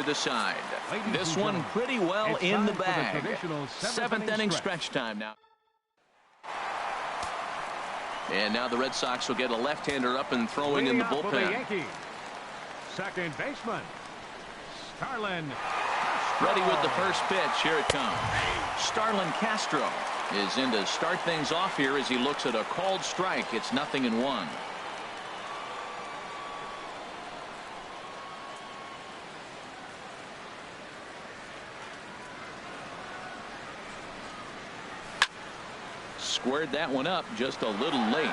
The side. This one pretty well in the bag. 7th inning stretch time now. And now the Red Sox will get a left-hander up and throwing in the bullpen. Second baseman, Starlin. Ready with the first pitch. Here it comes. Starlin Castro is in to start things off here as he looks at a called strike. It's 0-1. Squared that one up just a little late.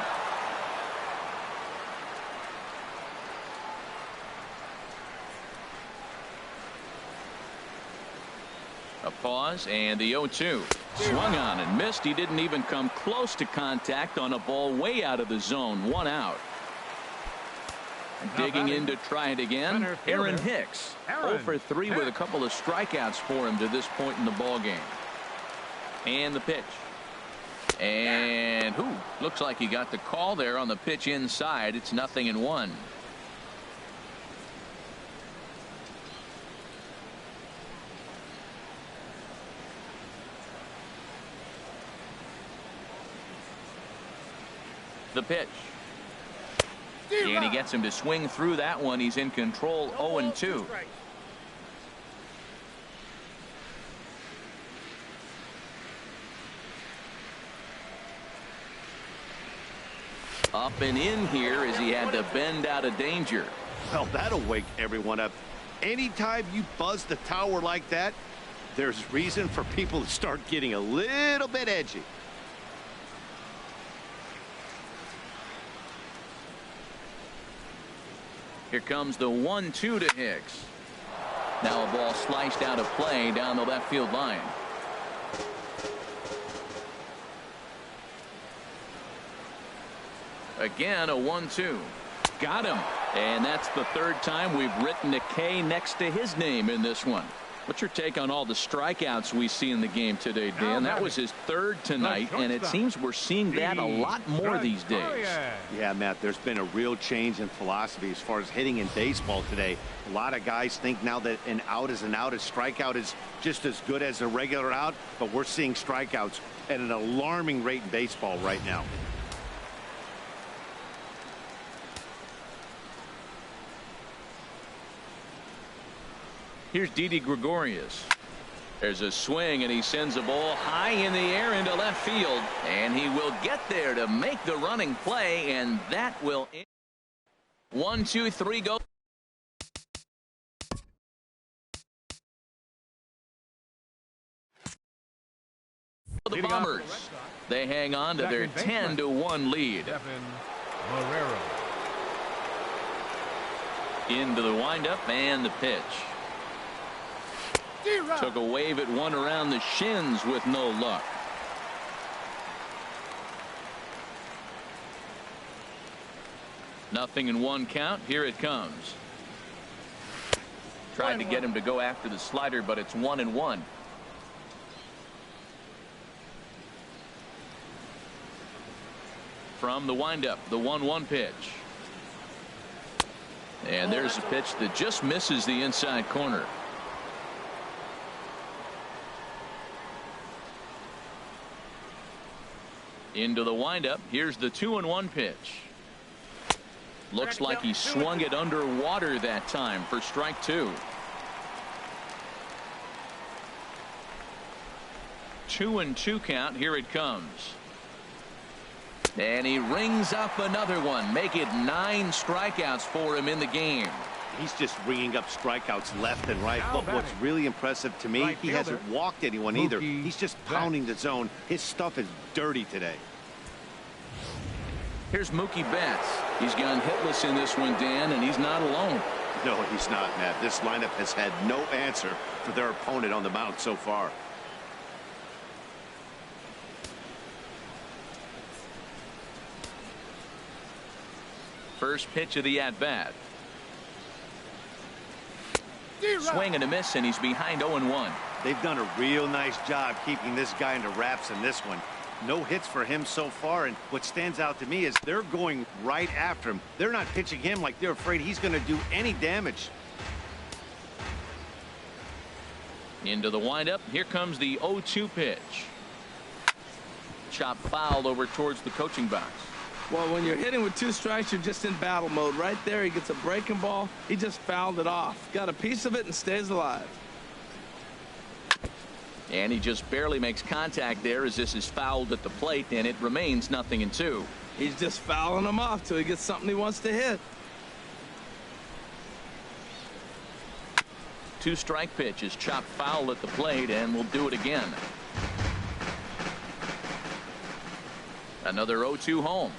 A pause and the 0-2. Swung on and missed. He didn't even come close to contact on a ball way out of the zone. 1 out. Digging in to try it again. Aaron Hicks. 0 for 3 with a couple of strikeouts for him to this point in the ball game. And the pitch. And looks like he got the call there on the pitch inside. It's 0-1. The pitch. And he gets him to swing through that one. He's in control. 0-2. Up and in here as he had to bend out of danger. Well, that'll wake everyone up. Anytime you buzz the tower like that, there's reason for people to start getting a little bit edgy. Here comes the 1-2 to Hicks. Now a ball sliced out of play down the left field line. Again, a 1-2. Got him. And that's the 3rd time we've written a K next to his name in this one. What's your take on all the strikeouts we see in the game today, Dan? That was his 3rd tonight, and it seems we're seeing that a lot more these days. Yeah, Matt, there's been a real change in philosophy as far as hitting in baseball today. A lot of guys think now that an out is an out, a strikeout is just as good as a regular out, but we're seeing strikeouts at an alarming rate in baseball right now. Here's Didi Gregorius. There's a swing, and he sends a ball high in the air into left field, and he will get there to make the running play, and that will end. 1, 2, 3, go. The Bombers, they hang on to their 10-1 lead. Into the windup and the pitch. Took a wave at one around the shins with no luck. Nothing in 1 count. Here it comes. Tried to get him to go after the slider, but it's 1-1. From the windup, the 1-1 pitch. And there's a pitch that just misses the inside corner. Into the windup. Here's the 2-1 pitch. Looks like he swung it underwater that time for strike 2. 2-2 count. Here it comes. And he rings up another one. Make it 9 strikeouts for him in the game. He's just ringing up strikeouts left and right. But what's really impressive to me, he hasn't walked anyone either. He's just pounding the zone. His stuff is dirty today. Here's Mookie Betts. He's gone hitless in this one, Dan, and he's not alone. No, he's not, Matt. This lineup has had no answer for their opponent on the mound so far. First pitch of the at-bat. Swing and a miss, and he's behind 0-1. They've done a real nice job keeping this guy into wraps in this one. No hits for him so far, and what stands out to me is they're going right after him. They're not pitching him like they're afraid he's going to do any damage. Into the windup. Here comes the 0-2 pitch. Chop foul over towards the coaching box. Well, when you're hitting with 2 strikes, you're just in battle mode. Right there, he gets a breaking ball. He just fouled it off. Got a piece of it and stays alive. And he just barely makes contact there as this is fouled at the plate, and it remains 0-2. He's just fouling him off till he gets something he wants to hit. 2-strike pitch is chopped foul at the plate, and we'll do it again. Another 0-2 home.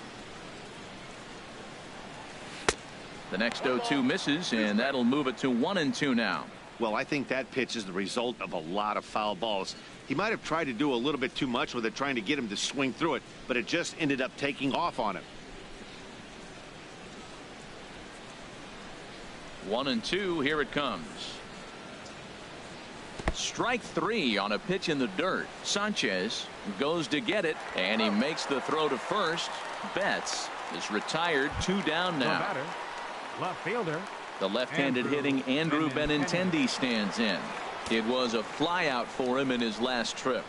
The next 0-2 misses, and that'll move it to 1-2 now. Well, I think that pitch is the result of a lot of foul balls. He might have tried to do a little bit too much with it, trying to get him to swing through it, but it just ended up taking off on him. 1-2, here it comes. Strike 3 on a pitch in the dirt. Sanchez goes to get it, and he makes the throw to first. Betts is retired, 2 down now. Left fielder. The left-handed hitting Andrew Benintendi stands in. It was a flyout for him in his last trip.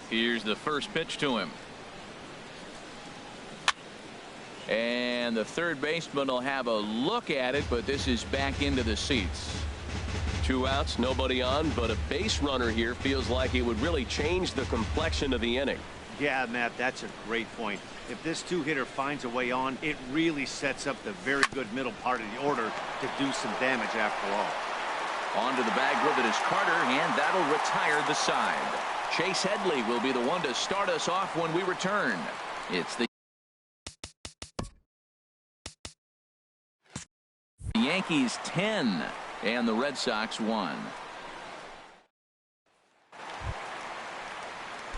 Here's the first pitch to him. And the third baseman will have a look at it, but this is back into the seats. 2 outs, nobody on, but a base runner here feels like it would really change the complexion of the inning. Yeah, Matt, that's a great point. If this 2-hitter finds a way on, it really sets up the very good middle part of the order to do some damage after all. On to the bag with it is Carter, and that'll retire the side. Chase Headley will be the one to start us off when we return. It's the Yankees 10 and the Red Sox 1.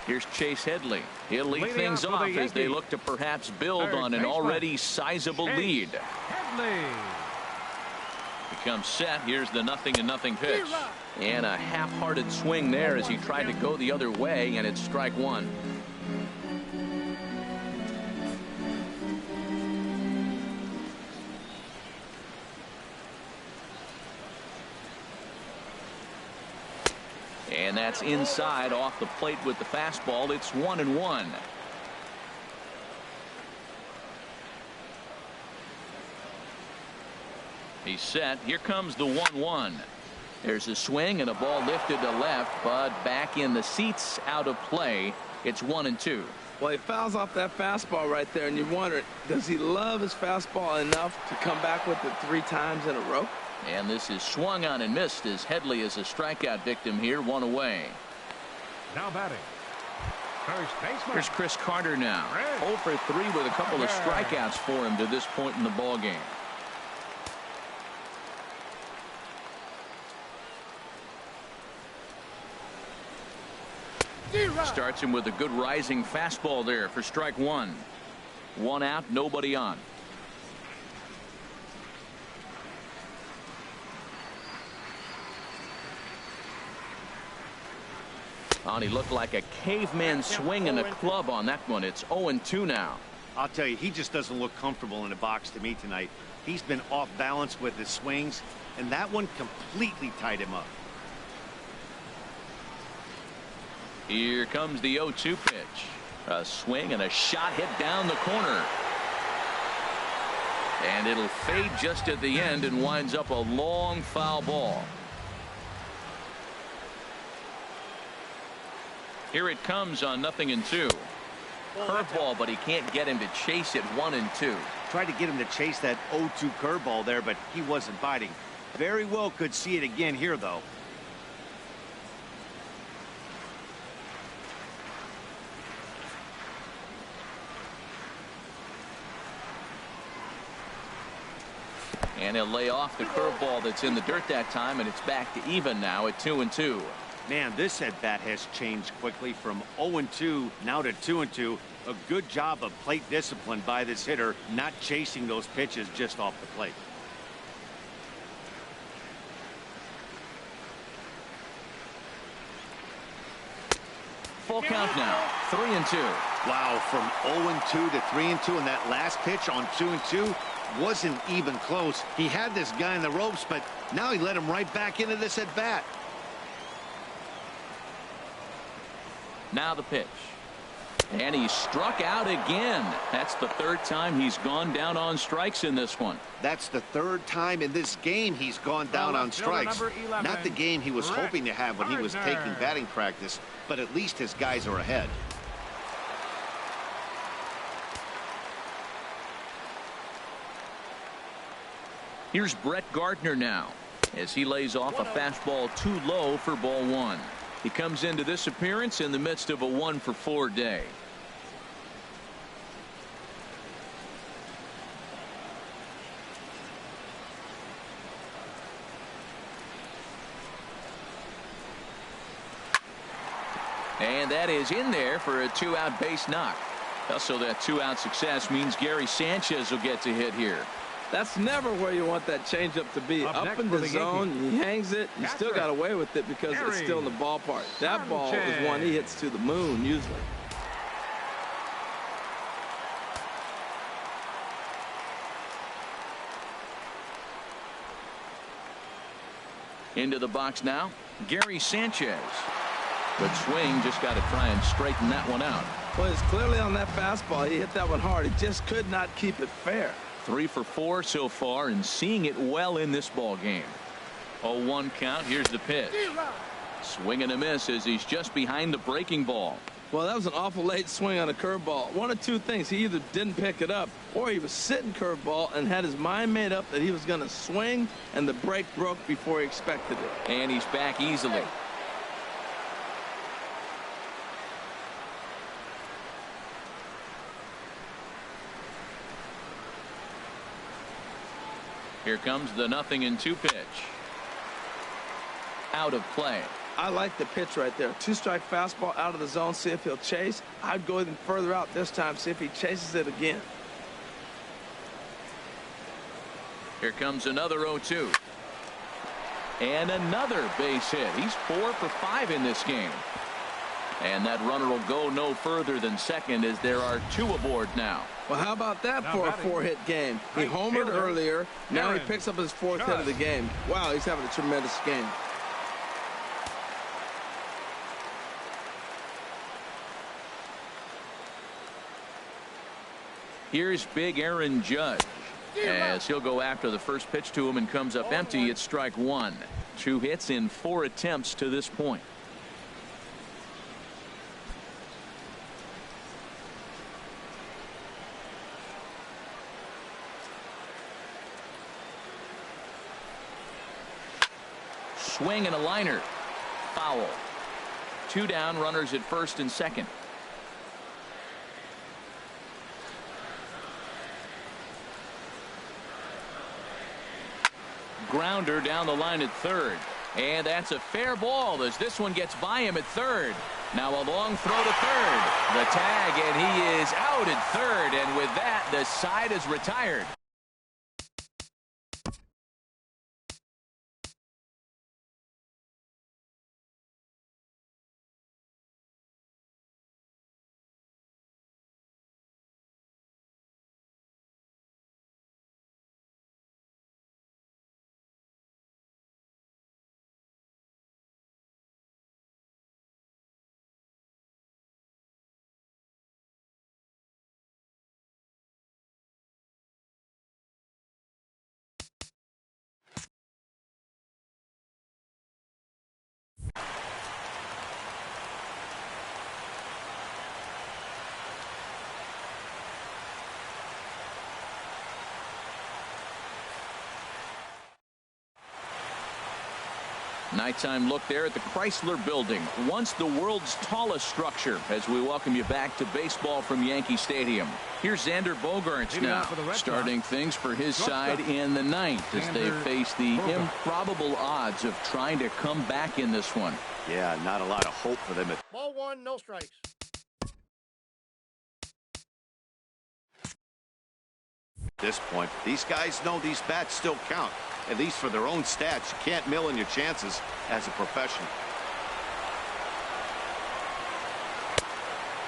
Here's Chase Headley. He'll lead things off as they look to perhaps build on an already sizable lead. Headley. He comes set. Here's the 0-0 pitch. And a half-hearted swing there as he tried to go the other way, and it's strike 1. And that's inside off the plate with the fastball. It's 1-1. He's set. Here comes the 1-1. There's a swing and a ball lifted to left, but back in the seats, out of play. It's 1-2. Well, he fouls off that fastball right there, and you wonder, does he love his fastball enough to come back with it 3 times in a row? And this is swung on and missed as Headley is a strikeout victim here, 1 away. Now batting. First baseman. Here's Chris Carter now. 0 for 3 with a couple of strikeouts for him to this point in the ball game. Starts him with a good rising fastball there for strike 1. 1 out, nobody on. And he looked like a caveman swinging a club on that one. It's 0-2 now. I'll tell you, he just doesn't look comfortable in the box to me tonight. He's been off balance with his swings, and that one completely tied him up. Here comes the 0-2 pitch. A swing and a shot hit down the corner. And it'll fade just at the end and winds up a long foul ball. Here it comes on 0-2. Curveball, but he can't get him to chase it 1-2. Tried to get him to chase that 0-2 curveball there, but he wasn't biting. Very well could see it again here, though. And he'll lay off the curveball that's in the dirt that time, and it's back to even now at 2-2. Man, this at-bat has changed quickly from 0-2 now to 2-2. A good job of plate discipline by this hitter, not chasing those pitches just off the plate. Full count now, 3-2. Wow, from 0-2 to 3-2, and that last pitch on 2-2 wasn't even close. He had this guy in the ropes, but now he let him right back into this at-bat. Now the pitch. And he struck out again. That's the third time he's gone down on strikes in this one. That's the third time in this game he's gone down on strikes. Not the game he was hoping to have when he was taking batting practice, but at least his guys are ahead. Here's Brett Gardner now as he lays off a fastball too low for ball one. He comes into this appearance in the midst of a 1-for-4 day. And that is in there for a 2-out base knock. Also, that 2-out success means Gary Sanchez will get to hit here. That's never where you want that changeup to be. Up in the zone, he hangs it. You still got away with it because it's still in the ballpark. That ball is one he hits to the moon usually. Into the box now, Gary Sanchez. Good swing, just got to try and straighten that one out. Well, it's clearly on that fastball. He hit that one hard. He just could not keep it fair. 3 for 4 so far and seeing it well in this ball game. 0-1 count. Here's the pitch. Swing and a miss as he's just behind the breaking ball. Well, that was an awful late swing on a curveball. One of two things. He either didn't pick it up or he was sitting curveball and had his mind made up that he was going to swing and the break broke before he expected it. And he's back easily. Here comes the 0-2 pitch. Out of play. I like the pitch right there. 2-strike fastball out of the zone. See if he'll chase. I'd go even further out this time. See if he chases it again. Here comes another 0-2. And another base hit. He's 4 for 5 in this game. And that runner will go no further than second as there are 2 aboard now. Well, how about that for a 4-hit game? He homered earlier. Now he picks up his 4th hit of the game. Wow, he's having a tremendous game. Here's big Aaron Judge as he'll go after the first pitch to him and comes up empty. It's strike 1. 2 hits in 4 attempts to this point. Swing and a liner. Foul. 2 down, runners at first and second. Grounder down the line at third. And that's a fair ball as this one gets by him at third. Now a long throw to third. The tag, and he is out at third. And with that, the side is retired. Nighttime look there at the Chrysler Building, once the world's tallest structure, as we welcome you back to baseball from Yankee Stadium. Here's Xander Bogaerts now, starting things for his side in the ninth as they face the improbable odds of trying to come back in this one. Yeah, not a lot of hope for them. Ball one, no strikes. At this point, these guys know these bats still count. At least for their own stats. You can't mill in your chances as a professional.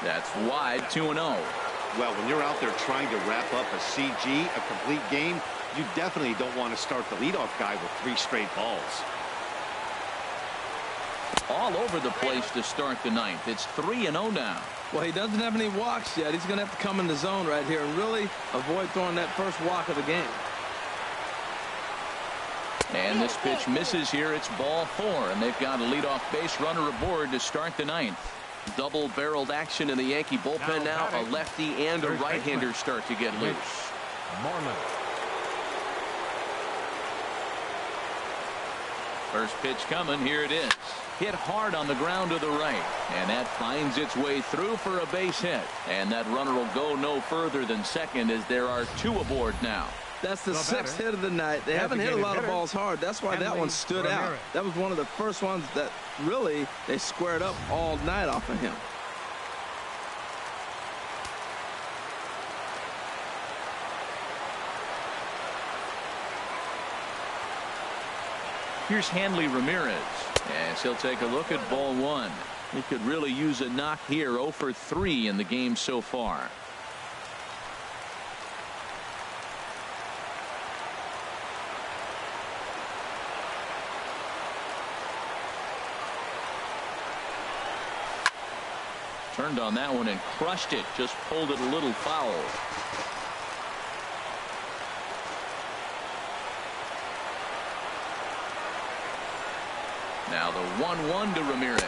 That's wide, 2-0. Well, when you're out there trying to wrap up a CG, a complete game, you definitely don't want to start the leadoff guy with 3 straight balls. All over the place to start the ninth. It's 3-0 now. Well, he doesn't have any walks yet. He's going to have to come in the zone right here and really avoid throwing that first walk of the game. And this pitch misses here. It's ball 4, and they've got a leadoff base runner aboard to start the ninth. Double-barreled action in the Yankee bullpen now. A lefty and a right-hander start to get loose. Marlin. First pitch coming. Here it is. Hit hard on the ground to the right, and that finds its way through for a base hit. And that runner will go no further than second as there are 2 aboard now. That's the 6th hit of the night. They haven't hit a lot of balls hard. That's why that one stood out. That was one of the first ones that really they squared up all night off of him. Here's Hanley Ramirez, as he'll take a look at ball 1. He could really use a knock here. 0 for 3 in the game so far. Turned on that one and crushed it. Just pulled it a little foul. Now the 1-1 to Ramirez.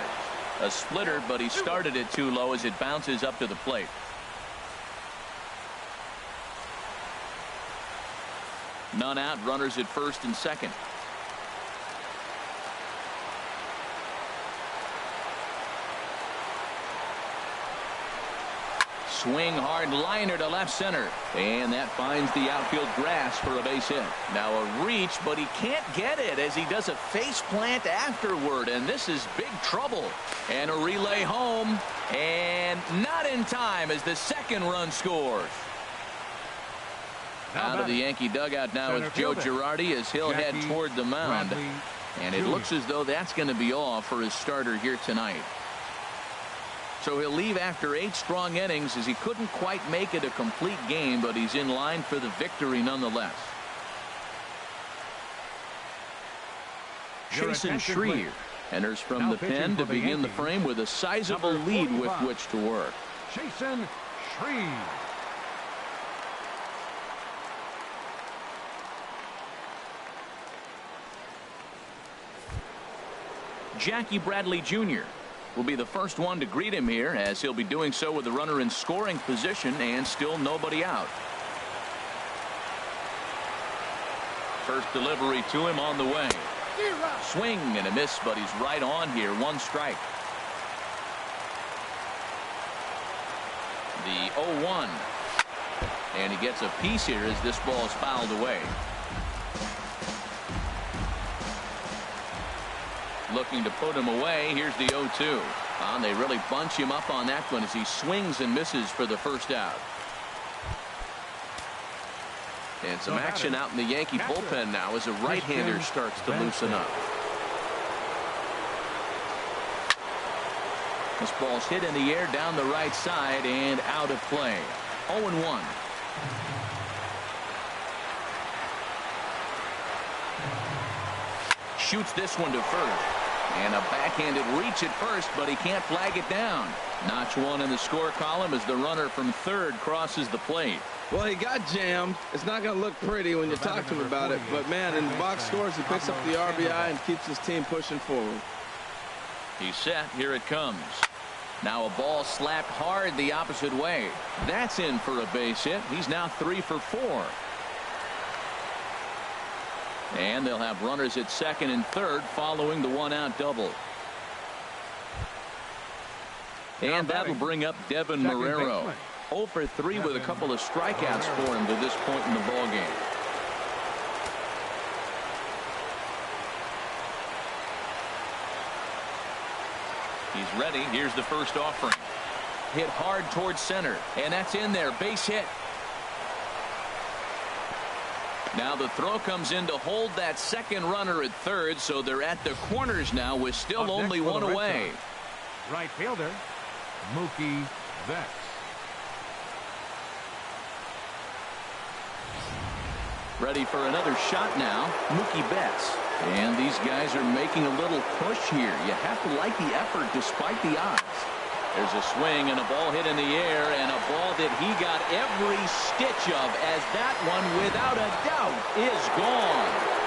A splitter, but he started it too low as it bounces up to the plate. None out. Runners at first and second. Swing hard liner to left center, and that finds the outfield grass for a base hit. Now a reach, but he can't get it as he does a face plant afterward, and this is big trouble. And a relay home, and not in time as the second run scores. Out of the Yankee dugout now is Joe Girardi as he'll head toward the mound, and it looks as though that's going to be all for his starter here tonight. So he'll leave after 8 strong innings as he couldn't quite make it a complete game, but he's in line for the victory nonetheless. Jason Schreier enters from the pen to begin the frame with a sizable lead with which to work. Jason Schreier. Jackie Bradley Jr. will be the first one to greet him here, as he'll be doing so with the runner in scoring position and still nobody out. First delivery to him on the way. Swing and a miss, but he's right on here. 1 strike. The 0-1. And he gets a piece here as this ball is fouled away. Looking to put him away. Here's the 0-2. And they really bunch him up on that one as he swings and misses for the first out. And some action out in the Yankee bullpen now as a right-hander starts to loosen up. This ball's hit in the air down the right side and out of play. 0-1. Shoots this one to first. And a backhanded reach at first, but he can't flag it down. Notch 1 in the score column as the runner from third crosses the plate. Well, he got jammed. It's not going to look pretty when you talk to him about it. But, man, in the box scores, he picks up the RBI and keeps his team pushing forward. He's set. Here it comes. Now a ball slapped hard the opposite way. That's in for a base hit. He's now 3 for 4. And they'll have runners at second and third following the one-out double. And that'll bring up Devin Marrero. 0 for 3 with a couple of strikeouts for him to this point in the ballgame. He's ready. Here's the first offering. Hit hard towards center, and that's in there. Base hit. Now the throw comes in to hold that second runner at third, so they're at the corners now with still only one away. Right fielder, Mookie Betts. Ready for another shot now, Mookie Betts. And these guys are making a little push here. You have to like the effort despite the odds. There's a swing and a ball hit in the air, and a ball that he got every stitch of, as that one, without a doubt, is gone.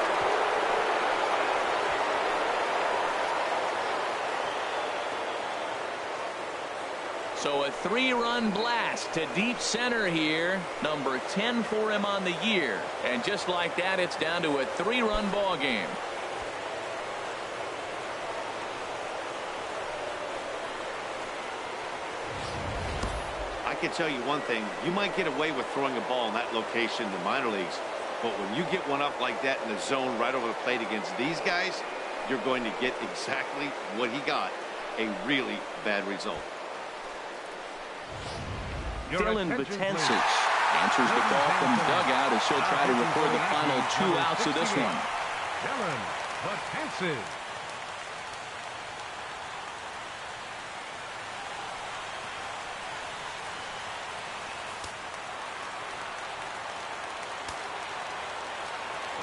So a 3-run blast to deep center here. Number 10 for him on the year. And just like that, it's down to a 3-run ball game. I can tell you one thing. You might get away with throwing a ball in that location in the minor leagues. But when you get one up like that in the zone right over the plate against these guys, you're going to get exactly what he got. A really bad result. Dylan Betances answers the call from dugout as he'll try to record the final 2 outs of this one. Dylan Betances.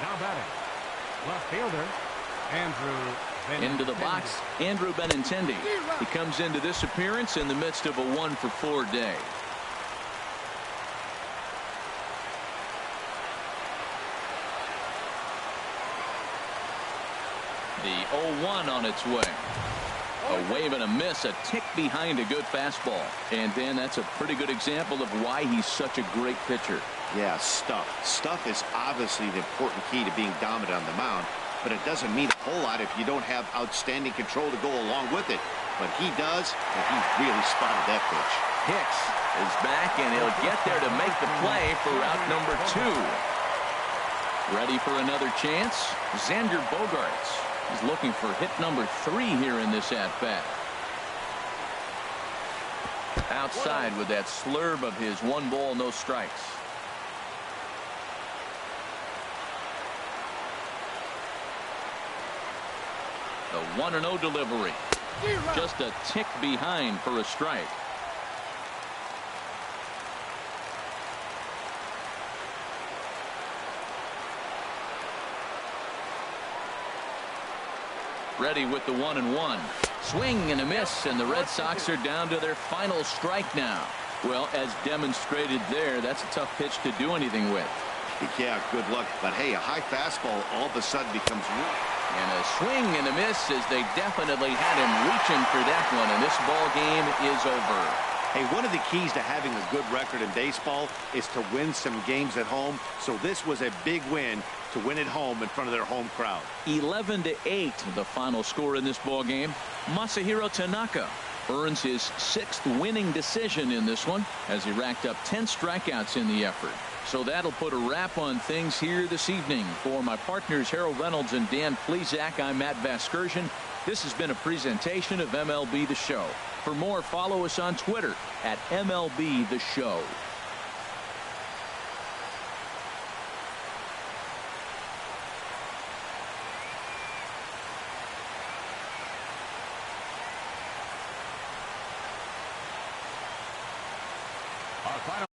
Now batting, left fielder Andrew Benintendi. Into the box, Andrew Benintendi. He comes into this appearance in the midst of a 1-for-4 day. The 0-1 on its way. A wave and a miss, a tick behind a good fastball. And Dan, that's a pretty good example of why he's such a great pitcher. Yeah, stuff. Stuff is obviously the important key to being dominant on the mound, but it doesn't mean a whole lot if you don't have outstanding control to go along with it. But he does, and he really spotted that pitch. Hicks is back, and he'll get there to make the play for out number 2. Ready for another chance? Xander Bogaerts. He's looking for hit number 3 here in this at-bat. Outside with that slurve of his 1 ball, no strikes. The 1-0 delivery. Just a tick behind for a strike. Ready with the 1-1. Swing and a miss, and the Red Sox are down to their final strike now. Well, as demonstrated there, that's a tough pitch to do anything with. Yeah, good luck. But hey, a high fastball all of a sudden becomes real. And a swing and a miss, as they definitely had him reaching for that one, and this ball game is over. Hey, one of the keys to having a good record in baseball is to win some games at home. So this was a big win to win at home in front of their home crowd. 11-8, the final score in this ball game. Masahiro Tanaka earns his 6th winning decision in this one, as he racked up 10 strikeouts in the effort. So that'll put a wrap on things here this evening. For my partners Harold Reynolds and Dan Plesac, I'm Matt Vasgersian. This has been a presentation of MLB The Show. For more, follow us on Twitter at MLB The Show. Our final